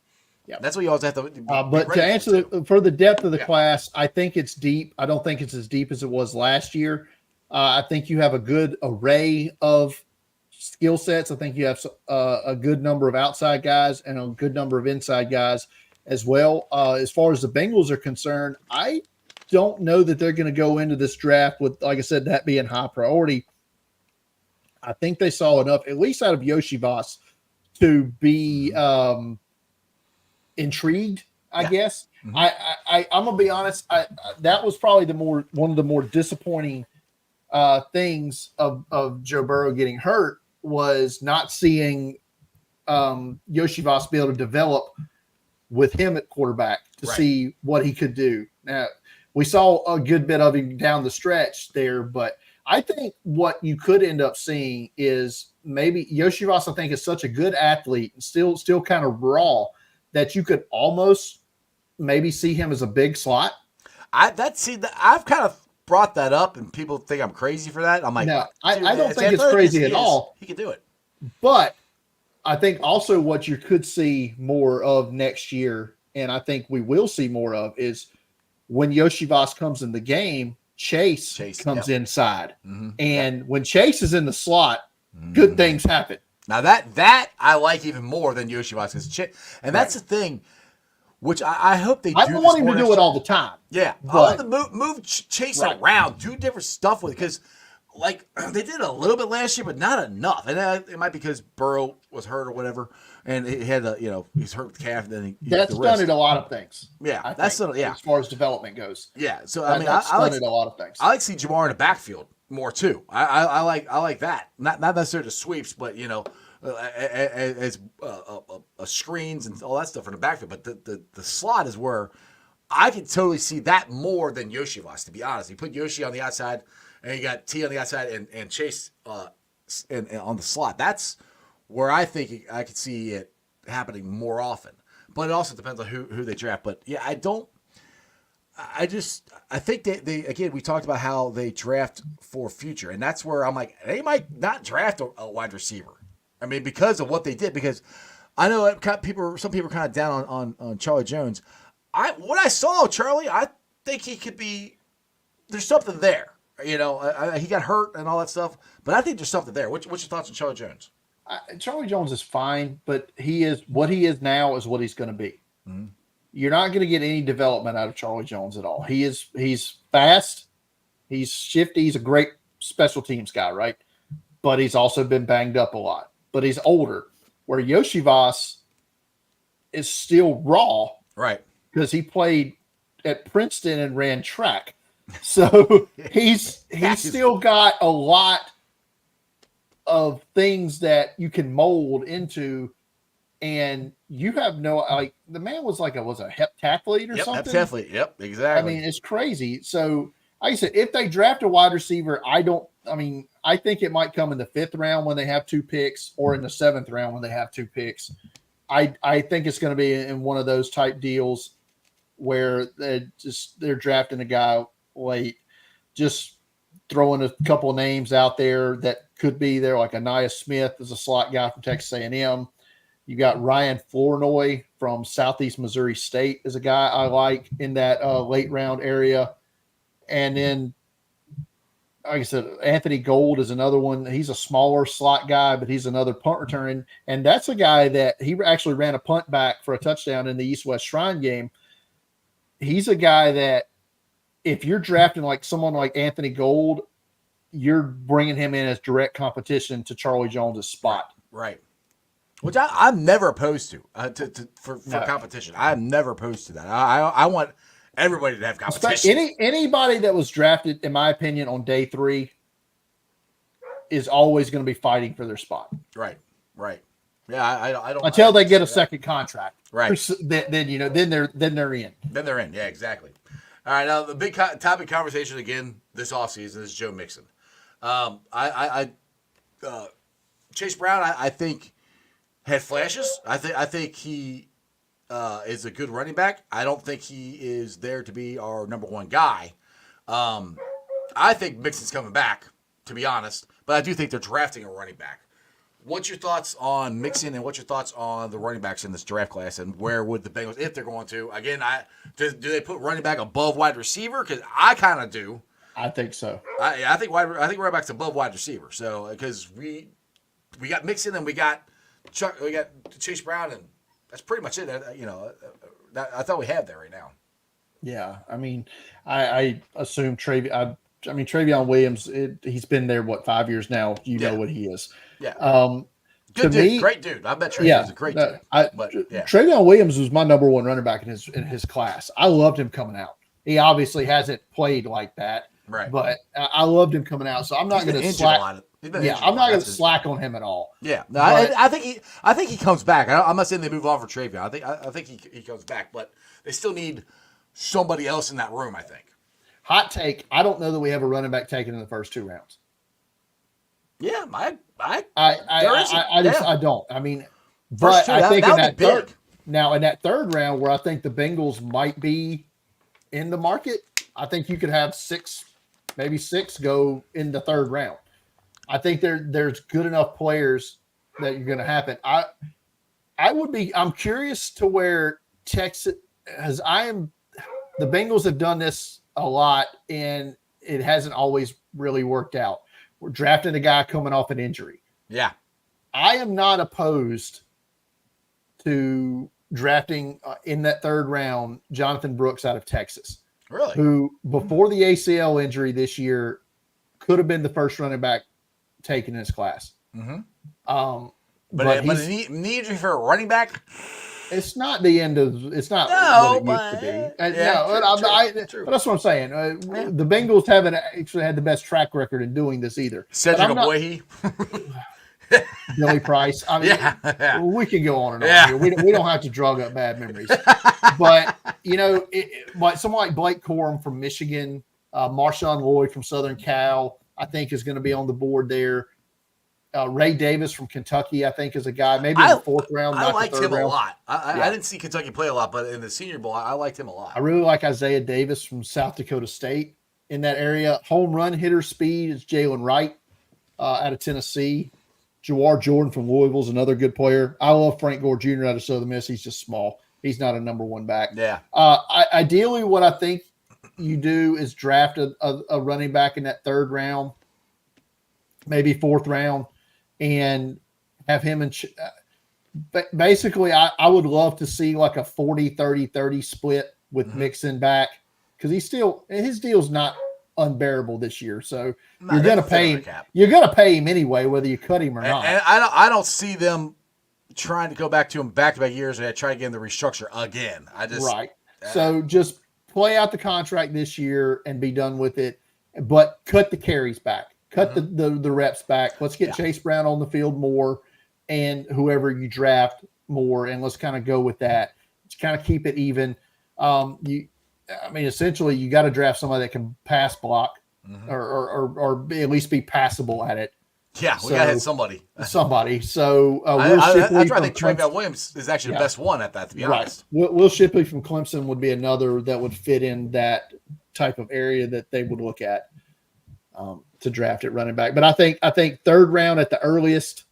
Yeah, that's what you always have to. But to answer for the depth of the class, I think it's deep. I don't think it's as deep as it was last year. I think you have a good array of skill sets. I think you have a good number of outside guys and a good number of inside guys as well. As far as the Bengals are concerned, I don't know that they're going to go into this draft with, like I said, that being high priority. I think they saw enough, at least out of Yoshivas, to be intrigued, I guess. Mm-hmm. I'm gonna be honest. That was probably one of the more disappointing things of Joe Burrow getting hurt was not seeing Yoshivas be able to develop with him at quarterback to see what he could do. Now, we saw a good bit of him down the stretch there, but I think what you could end up seeing is maybe Yoshivas, I think, is such a good athlete and still kind of raw that you could almost maybe see him as a big slot. I've kind of brought that up, and people think I'm crazy for that. I'm like, no, I don't think it's crazy at all. He could do it. But I think also what you could see more of next year, and I think we will see more of, is when Yoshivas comes in the game, Chase comes inside. Mm-hmm. And when Chase is in the slot, good things happen. Now that I like even more than Yoshivas, and that's the thing, which I hope they do. I don't want him to do it all the time. Yeah, I want to move Chase around, do different stuff with it, because like they did a little bit last year, but not enough. And it might be because Burrow was hurt or whatever, and he had he's hurt with the calf. And then that's done it a lot of things. Yeah, as far as development goes. Yeah, so I like it a lot of things. I like to see Jamar in the backfield more too. I like that. Not necessarily the sweeps, but as screens and all that stuff in the backfield. But the slot is where I can totally see that more than Yoshivas. To be honest, you put Yoshi on the outside, and you got T on the outside, and Chase and on the slot. That's where I think I could see it happening more often. But it also depends on who they draft. But yeah, I think they again, we talked about how they draft for future, and that's where I'm like, they might not draft a wide receiver. I mean, because of what they did. Because I know some people are kind of down on Charlie Jones. What I saw, Charlie, I think he could be. There's something there. He got hurt and all that stuff, but I think there's something there. What's your thoughts on Charlie Jones? Charlie Jones is fine, but what he is now is what he's going to be. Mm-hmm. You're not going to get any development out of Charlie Jones at all. He's fast, he's shifty, he's a great special teams guy, right? But he's also been banged up a lot. But he's older. Where Yoshivas is still raw, right? Because he played at Princeton and ran track, so he's still got a lot of things that you can mold into. And you have the man was a heptathlete or something. Heptathlete. Yep, exactly. I mean, it's crazy. So, like I said, if they draft a wide receiver, I think it might come in the 5th round when they have 2 picks, or in the 7th round when they have 2 picks. I think it's going to be in one of those type deals where they're drafting a guy late, just throwing a couple of names out there that could be there, like Anais Smith is a slot guy from Texas A&M. You got Ryan Flournoy from Southeast Missouri State is a guy I like in that late round area. And then, like I said, Anthony Gold is another one. He's a smaller slot guy, but he's another punt returning. And that's a guy that he actually ran a punt back for a touchdown in the East-West Shrine game. He's a guy that if you're drafting like someone like Anthony Gold, you're bringing him in as direct competition to Charlie Jones' spot. Right. Which I'm never opposed to for competition. I'm never opposed to that. I want everybody to have competition. Anybody that was drafted, in my opinion, on day 3 is always going to be fighting for their spot. Right. Yeah, I don't until they get a second contract. Right. Then they're in. Then they're in. Yeah, exactly. All right. Now the big topic conversation again this offseason is Joe Mixon. Chase Brown. I think had flashes. I think he is a good running back. I don't think he is there to be our number one guy. I think Mixon's coming back, to be honest, but I do think they're drafting a running back. What's your thoughts on Mixon, and what's your thoughts on the running backs in this draft class, and where would the Bengals, if they're going to, again, do they put running back above wide receiver? Because I kind of do. I think so. I think running back's above wide receiver. So because we got Mixon and we got Chase Brown, and that's pretty much it. I thought we have that right now. Yeah, I mean, I assume Travion Williams. He's been there 5 years now. You know what he is. Yeah. Good dude, great dude. I bet Travion is a great dude. Travion Williams was my number one running back in his class. I loved him coming out. He obviously hasn't played like that, right? But I loved him coming out. So I'm not going to slack. I'm not going to slack on him at all. Yeah, no, I think he comes back. I'm not saying they move on for Travion. I think he comes back, but they still need somebody else in that room. I think. Hot take: I don't know that we have a running back taken in the first 2 rounds. Yeah, I don't. I mean, but I think in that third round, where I think the Bengals might be in the market, I think you could have 6, maybe 6 go in the third round. I think there's good enough players that you're going to happen. I'm curious to where Texas, as the Bengals have done this a lot, and it hasn't always really worked out. We're drafting a guy coming off an injury. Yeah. I am not opposed to drafting in that third round Jonathan Brooks out of Texas. Really? Who, before the ACL injury this year, could have been the first running back taken in his class. Mm-hmm. But a knee injury for a running back? It's not the end of. It's not what it used to be. But that's what I'm saying. The Bengals haven't actually had the best track record in doing this either. Cedric Ogbuehi. Billy Price. I mean, we can go on and on here. We don't have to drug up bad memories. But but someone like Blake Corum from Michigan, Marshawn Lloyd from Southern Cal, I think is going to be on the board there. Ray Davis from Kentucky, I think, is a guy maybe in the fourth round. I liked him a lot. I didn't see Kentucky play a lot, but in the Senior Bowl, I liked him a lot. I really like Isaiah Davis from South Dakota State in that area. Home run hitter speed is Jalen Wright out of Tennessee. Jawar Jordan from Louisville is another good player. I love Frank Gore Jr. out of Southern Miss. He's just small. He's not a number one back. Yeah. Ideally, what I think you do is draft a running back in that third round, maybe fourth round, and have him basically I would love to see like a 40-30-30 split with Mixon back, because his deal's not unbearable this year. So you're going to pay him. You're going to pay him anyway, whether you cut him or not. And I don't see them trying to go back to him back-to-back years and try to get him to restructure again. So just play out the contract this year and be done with it, but cut the carries back. Cut the reps back. Let's get Chase Brown on the field more, and whoever you draft more, and let's kind of go with that. Let's kind of keep it even. Essentially, you got to draft somebody that can pass block or at least be passable at it. Yeah, we got to hit somebody. So that's why I think Travion Williams is actually the best one at that, to be honest. Will Shipley from Clemson would be another that would fit in that type of area that they would look at to draft at running back. But I think third round at the earliest,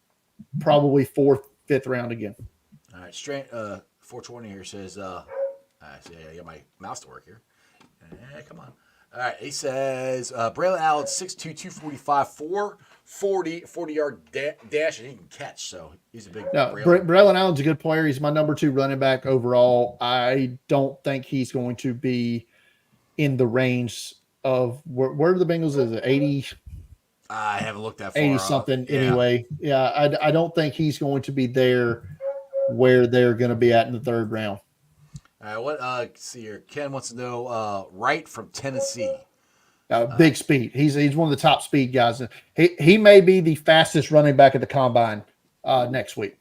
probably fourth, fifth round again. All right, straight 420 here says, I got my mouse to work here. Come on. All right, he says, Braylon Allen, 6'2", 245, 40-yard dash, and he can catch. So he's a big Braylon Allen's a good player. He's my number 2 running back overall. I don't think he's going to be in the range of where the Bengals is it 80. I haven't looked that far. 80 something anyway. Yeah, I don't think he's going to be there where they're going to be at in the third round. All right, let's see here. Ken wants to know Wright from Tennessee. Big speed. He's one of the top speed guys. He may be the fastest running back at the combine next week.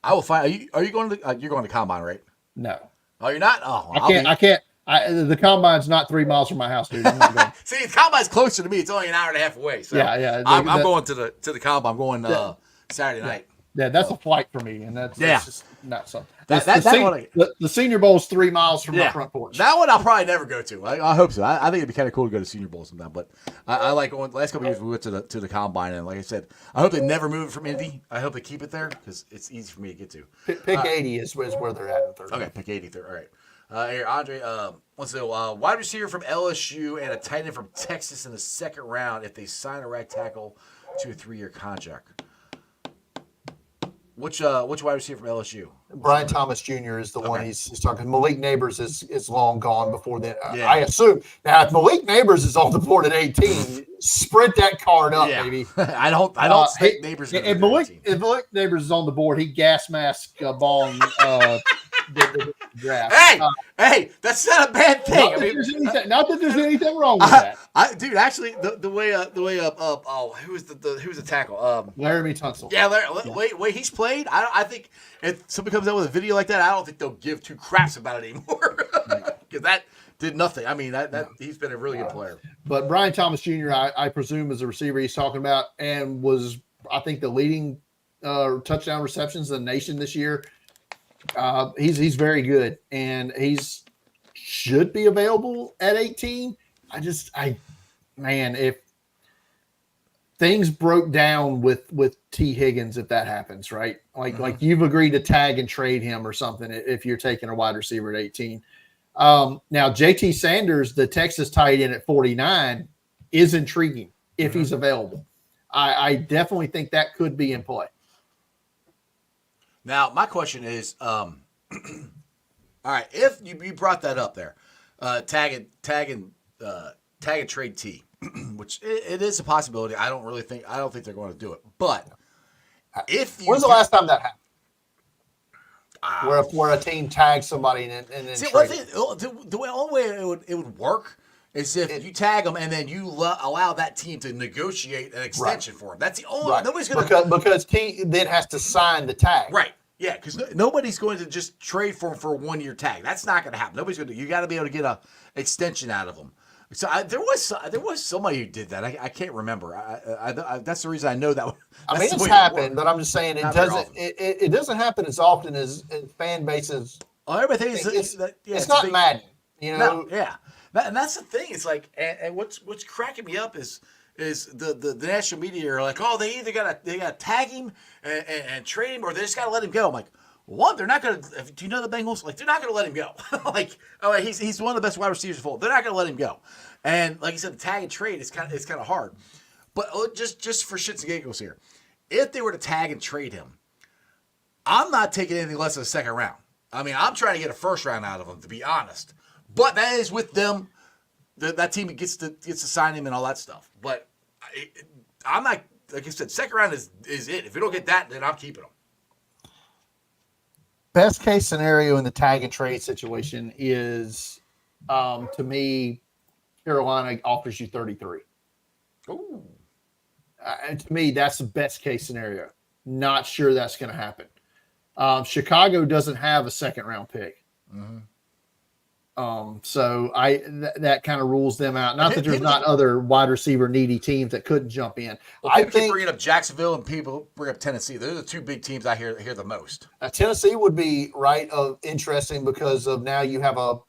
I will find. Are you going to? You're going to combine, right? No. Oh, you're not. Oh, I can't. The combine's not 3 miles from my house, dude. I'm not going. See, the combine's closer to me. It's only an hour and a half away. So yeah. I'm going to the combine. I'm going Saturday night. Yeah, that's a flight for me, and that's just not something. The Senior Bowl is 3 miles from my front porch. That one I'll probably never go to. I hope so. I think it'd be kind of cool to go to Senior Bowl sometime. But I like going. Last couple of years we went to the combine, and like I said, I hope they never move it from Indy. I hope they keep it there because it's easy for me to get to. Pick 80 is where they're at in third. Okay, pick 80 third. All right. Here, Andre. Let's go. Wide receiver from LSU and a tight end from Texas in the second round if they sign a right tackle to a 3-year contract. Which wide receiver from LSU? Brian Thomas Jr. is the one he's talking. Malik Neighbors is long gone before then. Yeah. I assume. Now, if Malik Neighbors is on the board at 18, sprint that card up, baby. I don't think Neighbors. If Malik Neighbors is on the board, he gas mask ball the draft. Hey, that's not a bad thing. Not that there's anything wrong with that. Dude, actually, the way who was the tackle? Laramie Tunsil. Yeah, wait, he's played. I think if somebody comes out with a video like that, I don't think they'll give 2 craps about it anymore because that did nothing. I mean, he's been a really good player. But Brian Thomas Jr., I presume, is the receiver he's talking about, and was, I think, the leading touchdown receptions in the nation this year. He's very good, and he's should be available at 18. If things broke down with T. Higgins, if that happens, right? Like you've agreed to tag and trade him or something if you're taking a wide receiver at 18. Now JT Sanders, the Texas tight end at 49, is intriguing if he's available. I definitely think that could be in play. Now, my question is, all right, if you brought that up there, tag and trade T, which it is a possibility. I don't think they're going to do it. But when's the last time that happened? Where a team tags somebody and then the only way it would work is if you tag them and then you allow that team to negotiate an extension for them. That's the only nobody's going to because T then has to sign the tag. Right. Yeah, because nobody's going to just trade for him for a 1-year tag. That's not going to happen. Nobody's going to. You got to be able to get a extension out of them. So there was somebody who did that. I can't remember. That's the reason I know that. It's happened, but I'm just saying it doesn't happen as often as fan bases. Oh, everybody thinks it's not Madden, you know. No, yeah, and that's the thing. It's like, and what's cracking me up is the national media are like, oh, they either gotta tag him and trade him, or they just gotta let him go. I'm like, one, they're not gonna. Do you know the Bengals? Like, they're not gonna let him go. He's one of the best wide receivers of all. They're not gonna let him go. And like you said, the tag and trade is kind of hard. But just for shits and giggles here, if they were to tag and trade him, I'm not taking anything less than a second round. I mean, I'm trying to get a first round out of him, to be honest. But that is with them. That team gets to sign him and all that stuff. But I'm not, like I said, second round is it. If we don't get that, then I'm keeping him. Best case scenario in the tag and trade situation is, to me, Carolina offers you 33. Ooh. And to me, that's the best case scenario. Not sure that's going to happen. Chicago doesn't have a second round pick. Mm-hmm. So that kind of rules them out. Not that there's not other wide receiver needy teams that couldn't jump in. Well, I think bringing up Jacksonville and people bring up Tennessee. Those are the 2 big teams I hear the most. Tennessee would be interesting because of now you have a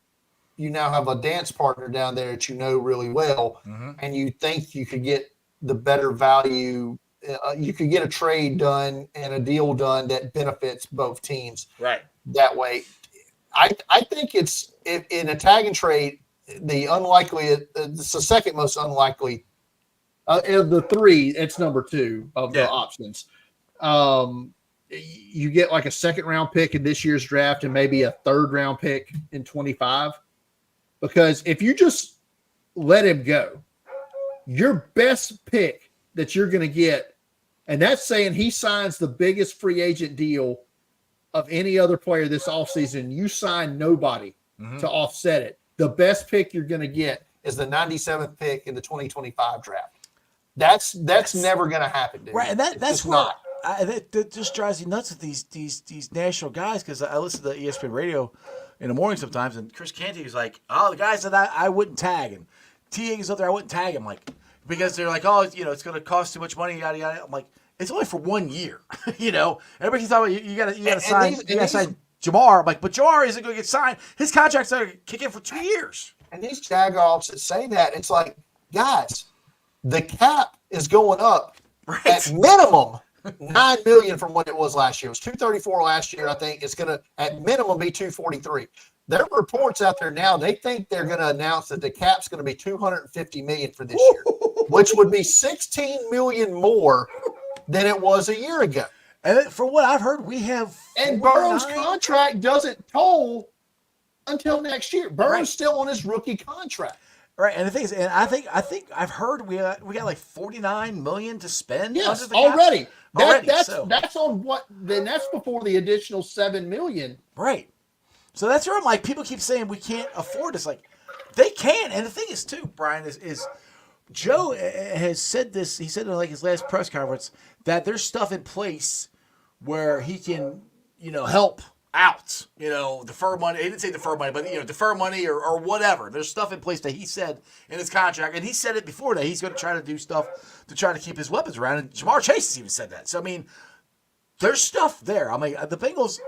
dance partner down there that you know really well, mm-hmm. and you think you could get the better value. You could get a trade done and a deal done that benefits both teams. Right. That way. I think it's in a tag and trade, it's the second most unlikely of the 3. It's number 2 of the options. You get like a second round pick in this year's draft and maybe a third round pick in 25. Because if you just let him go, your best pick that you're going to get, and that's saying he signs the biggest free agent deal of any other player this offseason, you sign nobody to offset it. The best pick you're going to get is the 97th pick in the 2025 draft. That's never going to happen, dude. Right, and that's not. That just drives you nuts with these national guys, because I listen to ESPN radio in the morning sometimes, and Chris Canty is like, oh, the guys that I wouldn't tag, and T. Higgins up there, I wouldn't tag him, like, because they're like, oh, it's going to cost too much money, yada yada. I'm like, it's only for 1 year. Everybody's talking about you got to And sign. these- You got to sign Jamar. I'm like, but Jamar isn't going to get signed. His contract's going to kick in for 2 years. And these Jagoffs that say that, it's like, guys, the cap is going up Right. at minimum $9 million from what it was last year. It was $234 last year. I think it's going to at minimum be $243. There are reports out there now. They think they're going to announce that the cap's going to be $250 million for this year, which would be $16 million more than it was a year ago. And from what I've heard, we have And 49 Burrow's contract doesn't toll until next year. Burrow's still on his rookie contract. Right, and the thing is, and I think I've heard we got like $49 million to spend. Yes, under the cap. already. So. That's on what? Then that's before the additional $7 million. Right. So that's where I'm like, people keep saying we can't afford this. Like, they can. And the thing is, too, Brian, is Joe has said this. He said in like his last press conference that there's stuff in place where he can, help out, defer money. He didn't say defer money, but, defer money or whatever. There's stuff in place that he said in his contract. And he said it before that he's going to try to do stuff to try to keep his weapons around. And Jamar Chase has even said that. So, I mean, there's stuff there. I mean, the Bengals,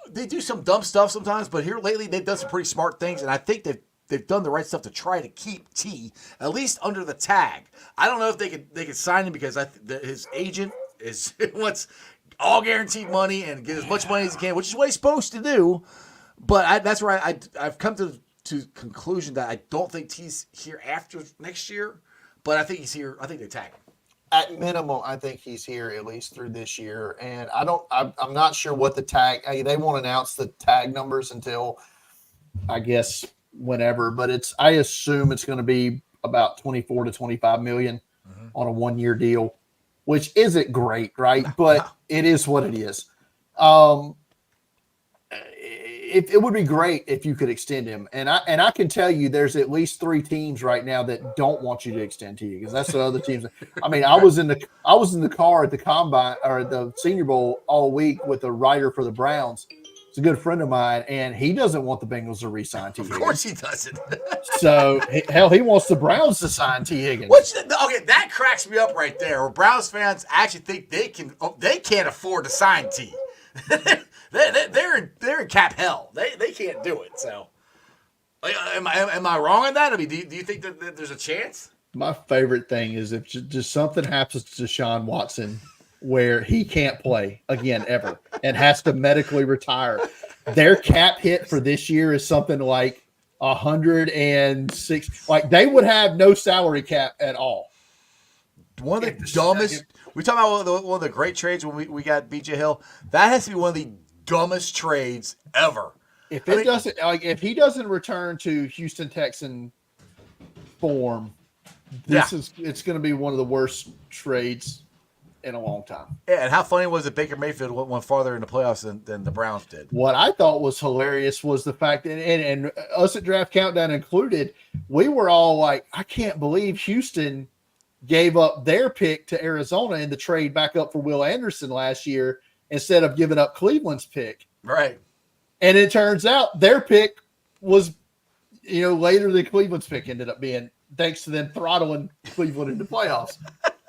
they do some dumb stuff sometimes, but here lately they've done some pretty smart things, and I think they've done the right stuff to try to keep T at least under the tag. I don't know if they could sign him because his agent wants all guaranteed money and get as much money as he can, which is what he's supposed to do. But that's where I've come to conclusion that I don't think T's here after next year, but I think he's here. I think they tag him. At minimum, I think he's here at least through this year, and I'm not sure what the tag. They won't announce the tag numbers until, I guess, whenever. But I assume it's going to be about 24 to 25 million on a 1 year deal, which isn't great, right? But it is what it is. It would be great if you could extend him, and I can tell you, there's at least 3 teams right now that don't want you to extend to you because that's the other teams. I mean, I was in the car at the combine or the Senior Bowl all week with a writer for the Browns. It's a good friend of mine, and he doesn't want the Bengals to re-sign T. Higgins. Of course he doesn't. So he wants the Browns to sign T. Higgins. Okay, that cracks me up right there. Where Browns fans actually think they can't afford to sign T. They're in cap hell. They can't do it. So, am I wrong on that? I mean, do you think that there's a chance? My favorite thing is if just something happens to Deshaun Watson where he can't play again ever and has to medically retire. Their cap hit for this year is something like 106. Like they would have no salary cap at all. One of the dumbest. We talking about one of the great trades when we got BJ Hill. That has to be one of the dumbest trades ever. If he doesn't return to Houston Texan form, it's going to be one of the worst trades in a long time. Yeah, and how funny was it Baker Mayfield went farther in the playoffs than the Browns did? What I thought was hilarious was the fact that, and us at Draft Countdown included, we were all like, I can't believe Houston gave up their pick to Arizona in the trade back up for Will Anderson last year instead of giving up Cleveland's pick. Right. And it turns out their pick was, later than Cleveland's pick ended up being, thanks to them throttling Cleveland into playoffs.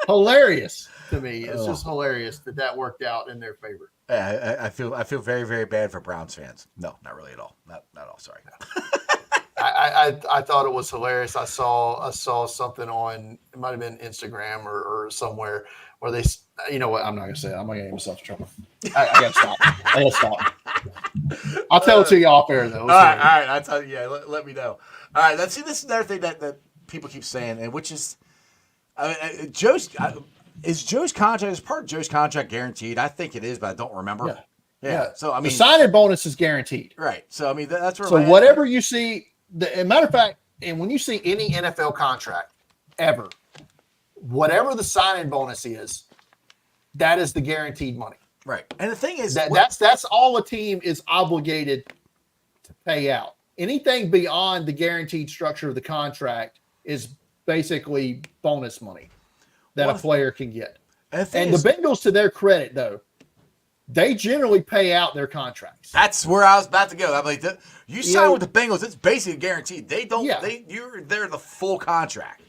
Hilarious to me. It's just hilarious that worked out in their favor. Yeah, I feel very, very bad for Browns fans. No, not really at all. Not at all. Sorry. I thought it was hilarious. I saw something on, it might have been Instagram or somewhere where they, you know what? I'm not gonna say it. I'm gonna get myself in trouble. I gotta stop. I gotta stop. I'll tell it to you off air though. All right. I'll tell you. Yeah, let me know. All right. Let's see. This is another thing that people keep saying, and which is, Joe's contract is part of Joe's contract guaranteed. I think it is, but I don't remember. Yeah. So I mean, the signing bonus is guaranteed. Right. So I mean, that's where. So whatever you see, as a matter of fact, and when you see any NFL contract ever, whatever the signing bonus is, that is the guaranteed money. Right. And the thing is, that's all a team is obligated to pay out. Anything beyond the guaranteed structure of the contract is basically bonus money that a player can get. And the Bengals, to their credit, though, they generally pay out their contracts. That's where I was about to go. I'm like, you sign know, with the Bengals, it's basically guaranteed. They don't. Yeah. You're there the full contract.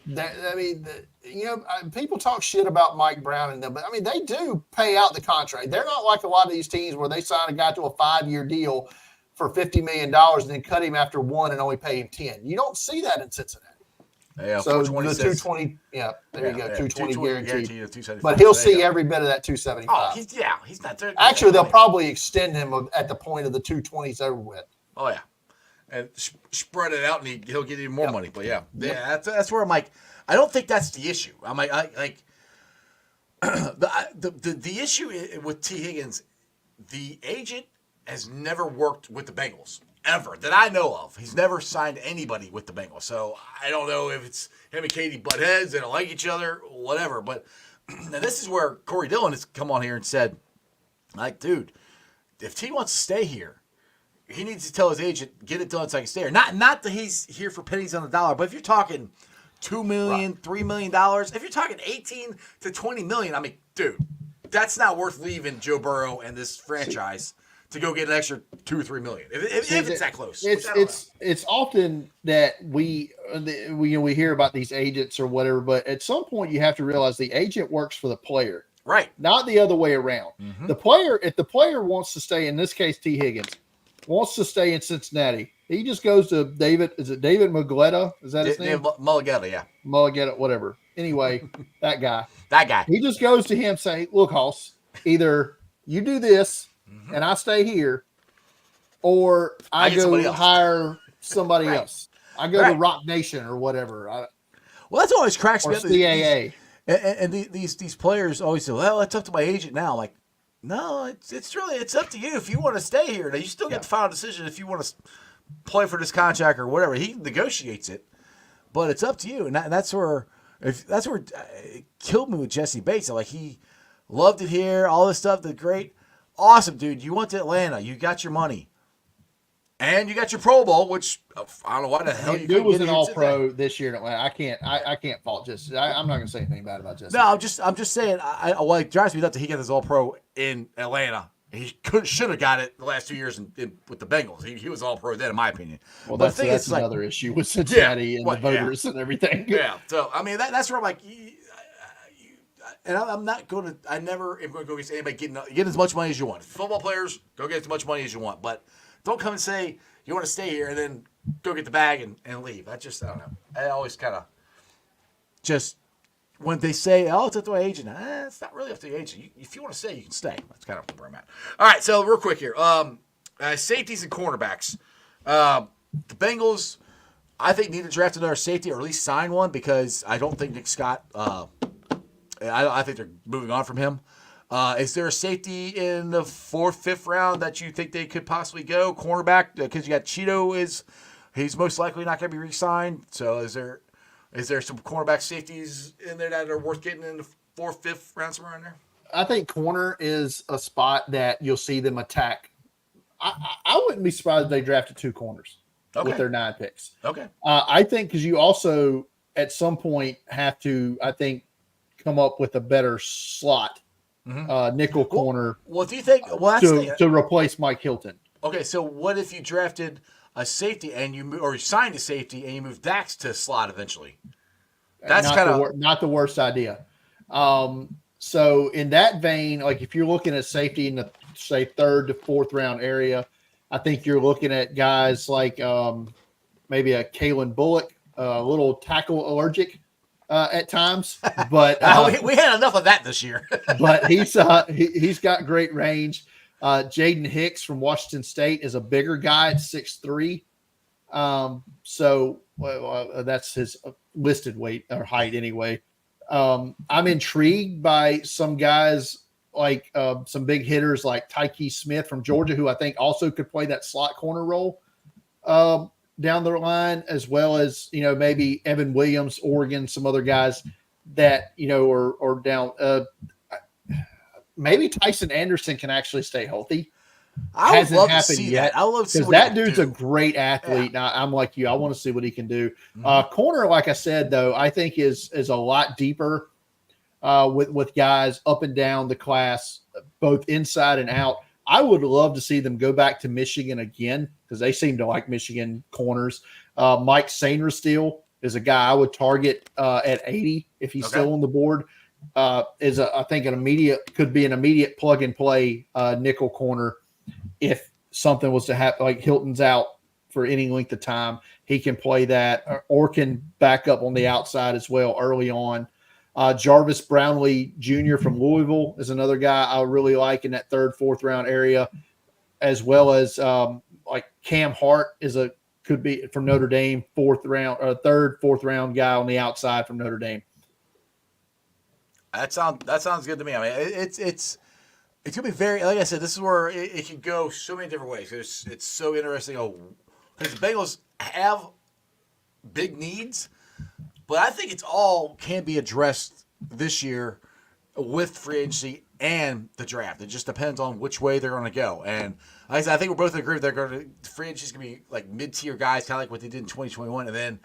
People talk shit about Mike Brown and them, but I mean, they do pay out the contract. They're not like a lot of these teams where they sign a guy to a 5-year deal for $50 million and then cut him after 1 and only pay him 10. You don't see that in Cincinnati. Yeah, so the 220, there you go, 220 guaranteed. 275. But he'll see every bit of that 275. Oh, he's not there. Actually, they'll probably extend him at the point of the 220s over with. Oh yeah, and spread it out, and he'll get even more money. But yeah, that's where I'm like, I don't think that's the issue. I'm like, the issue with T. Higgins, the agent has never worked with the Bengals. Ever that I know of. He's never signed anybody with the Bengals. So I don't know if it's him and Katie butt heads, they don't like each other, whatever. But and this is where Corey Dillon has come on here and said, like, dude, if T wants to stay here, he needs to tell his agent, get it done so I can stay here. Not that he's here for pennies on the dollar, but if you're talking $2 million, $3 million, if you're talking 18 to 20 million, I mean, dude, that's not worth leaving Joe Burrow and this franchise to go get an extra 2 or 3 million, if it's that close. It's often that we hear about these agents or whatever, but at some point you have to realize the agent works for the player, right? Not the other way around. Mm-hmm. If the player wants to stay, in this case, T. Higgins wants to stay in Cincinnati, he just goes to David. Is it David Mulgeta? Is that his name? Mulgeta, yeah. Mulgeta, whatever. Anyway, that guy. He just goes to him, say, "Look, Hoss, either you do this." Mm-hmm. And I stay here, or I go hire somebody else. I go to Rock Nation or whatever. Well, that's always cracks me up. CAA. And these players always say, "Well, it's up to my agent now." Like, no, it's up to you if you want to stay here. Now, you still get the final decision if you want to play for this contract or whatever. He negotiates it, but it's up to you. And that's where it killed me with Jesse Bates. Like, he loved it here, all this stuff, the great. Awesome, dude. You went to Atlanta. You got your money. And you got your Pro Bowl, which I don't know why the hell you couldn't was an All-Pro this year in Atlanta. I can't fault Jesse. I'm not going to say anything bad about Jesse. No, I'm just saying. It drives me nuts that he got his All-Pro in Atlanta. He should have got it the last 2 years with the Bengals. He was All-Pro then, in my opinion. Well, that's another issue with Cincinnati and the voters and everything. Yeah. So I mean, that's where I'm like. And I'm not going to. I never am going to go against anybody getting as much money as you want. Football players, go get as much money as you want, but don't come and say you want to stay here and then go get the bag and leave. I don't know. I always kind of just when they say, "Oh, it's up to my agent," it's not really up to the agent. If you want to stay, you can stay. That's kind of where I'm at. All right, so real quick here, safeties and cornerbacks. The Bengals, I think, need to draft another safety or at least sign one because I don't think Nick Scott. I think they're moving on from him. Is there a safety in the 4th, 5th round that you think they could possibly go? Cornerback, because you got Cheeto he's most likely not going to be re-signed. So is there some cornerback safeties in there that are worth getting in the 4th, 5th round somewhere in there? I think corner is a spot that you'll see them attack. I wouldn't be surprised if they drafted 2 corners with their 9 picks. Okay. I think because you also at some point have to, I think, come up with a better slot, nickel corner. Well, do you think to replace Mike Hilton? Okay, so what if you drafted a safety and you signed a safety and you moved Dax to slot eventually? That's kind of not the worst idea. So in that vein, like if you're looking at safety in the say 3rd to 4th round area, I think you're looking at guys like maybe a Kalen Bullock, a little tackle allergic. At times, but we had enough of that this year. But he's got great range. Jaden Hicks from Washington State is a bigger guy at 6'3". So that's his listed weight or height anyway. I'm intrigued by some guys like some big hitters like Tyke Smith from Georgia, who I think also could play that slot corner role down the line, as well as, maybe Evan Williams, Oregon, some other guys that, are down. Maybe Tyson Anderson can actually stay healthy. I would love to see that. I love to see that dude's a great athlete. Yeah. I'm like you. I want to see what he can do. Mm-hmm. Corner, like I said, though, I think is a lot deeper. with guys up and down the class, both inside and out. I would love to see them go back to Michigan again because they seem to like Michigan corners. Mike Sainristil is a guy I would target at 80 if he's still on the board. I think could be an immediate plug and play nickel corner if something was to happen, like Hilton's out for any length of time. He can play that or can back up on the outside as well early on. Jarvis Brownlee Jr. from Louisville is another guy I really like in that 3rd, 4th round area, as well as like Cam Hart could be from Notre Dame, 4th round or 3rd, 4th round guy on the outside from Notre Dame. That sounds good to me. I mean, it's gonna be very, like I said, this is where it can go so many different ways. It's so interesting. Because the Bengals have big needs, but I think it's all can be addressed this year with free agency and the draft. It just depends on which way they're going to go. And like I said, I think we're both in agreement they're going to free agency is going to be like mid-tier guys, kind of like what they did in 2021. And then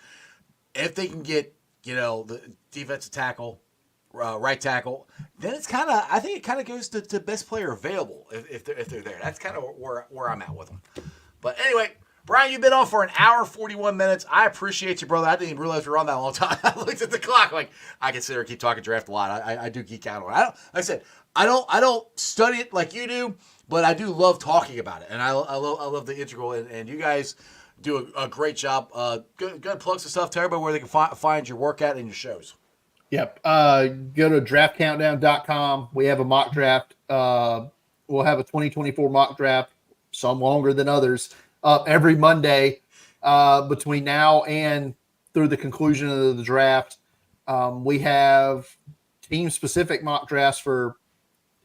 if they can get the defensive tackle, right tackle, then it's kind of, I think it kind of goes to best player available if they're there. That's kind of where I'm at with them. But anyway, Brian, you've been on for an hour, 41 minutes. I appreciate you, brother. I didn't even realize we were on that long time. I looked at the clock like I consider keep talking draft a lot. I do geek out on it. Like I said, I don't study it like you do, but I do love talking about it, and I love the integral. And you guys do a great job. Good plug some stuff to everybody where they can find your workout and your shows. Yep. Go to draftcountdown.com. We have a mock draft. We'll have a 2024 mock draft, some longer than others, up every Monday between now and through the conclusion of the draft. We have team-specific mock drafts for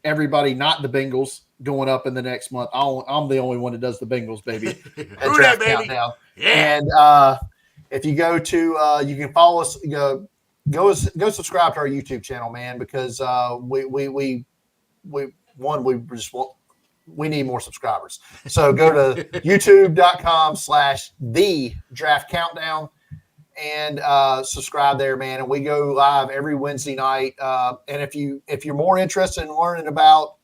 everybody, not the Bengals, going up in the next month. I'm the only one that does the Bengals, baby. At Draft Countdown. Yeah. And if you go to, you can follow us. Go subscribe to our YouTube channel, man, because we need more subscribers. So go to youtube.com/the draft countdown and subscribe there, man. And we go live every Wednesday night. And if you're more interested in learning about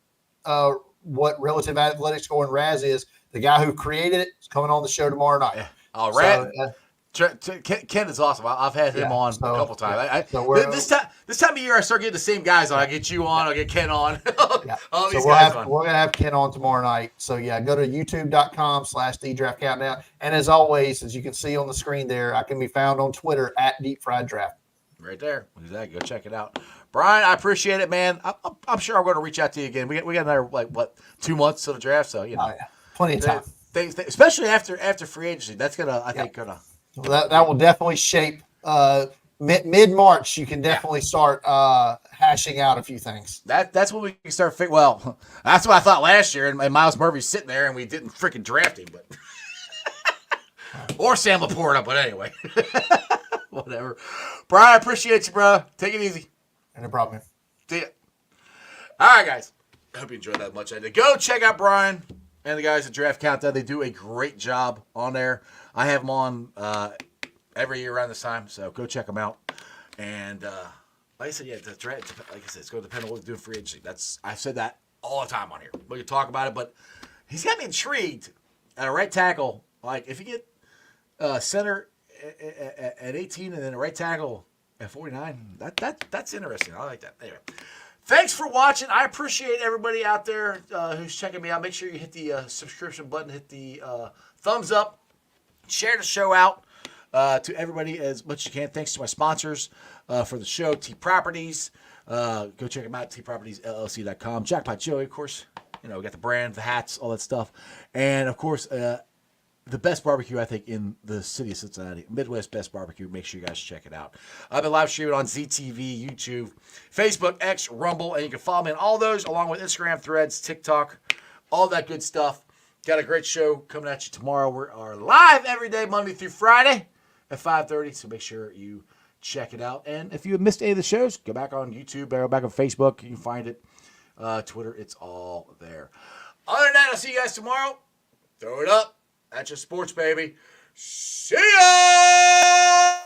what relative athletic score and RAS is, the guy who created it is coming on the show tomorrow night. Yeah. All right. Ken is awesome. I've had him on a couple times. This time of year, I start getting the same guys on. I get you on. I get Ken on. All these guys on. We're gonna have Ken on tomorrow night. So yeah, go to youtube.com/the draft countdown. And as always, as you can see on the screen there, I can be found on Twitter at Deep Fried Draft. Right there. Exactly. Go check it out. Brian, I appreciate it, man. I'm sure I'm going to reach out to you again. We got another 2 months to the draft, so plenty of time. Especially after free agency, that's I think gonna. Well, that will definitely shape mid-March. You can definitely start hashing out a few things. That's when we can start. Well, that's what I thought last year, and Miles Murphy's sitting there, and we didn't freaking draft him, but or Sam Laporta. But anyway, whatever. Brian, I appreciate you, bro. Take it easy. No problem. See ya. All right, guys. I hope you enjoyed that much. I did. Go check out Brian and the guys at Draft Countdown. They do a great job on there. I have them on every year around this time, so go check them out. And like I said, the draft, like I said, it's going to depend on what we do in free agency. I've said that all the time on here. We can talk about it, but he's got me intrigued at a right tackle. Like if you get center at 18 and then a right tackle at 49, that's interesting. I like that. Anyway. Thanks for watching. I appreciate everybody out there who's checking me out. Make sure you hit the subscription button, hit the thumbs up, share the show out to everybody as much as you can. Thanks to my sponsors for the show, T Properties. Go check them out, tpropertiesllc.com. Jackpot Joey, of course. We got the brand, the hats, all that stuff. And, of course, the best barbecue, I think, in the city of Cincinnati. Midwest Best Barbecue. Make sure you guys check it out. I've been live streaming on ZTV, YouTube, Facebook, X, Rumble, and you can follow me on all those, along with Instagram, Threads, TikTok, all that good stuff. Got a great show coming at you tomorrow. We are live every day, Monday through Friday at 5:30, so make sure you check it out. And if you have missed any of the shows, go back on YouTube, go back on Facebook. You can find it. Twitter, it's all there. Other than that, I'll see you guys tomorrow. Throw it up. That's your sports, baby. See ya!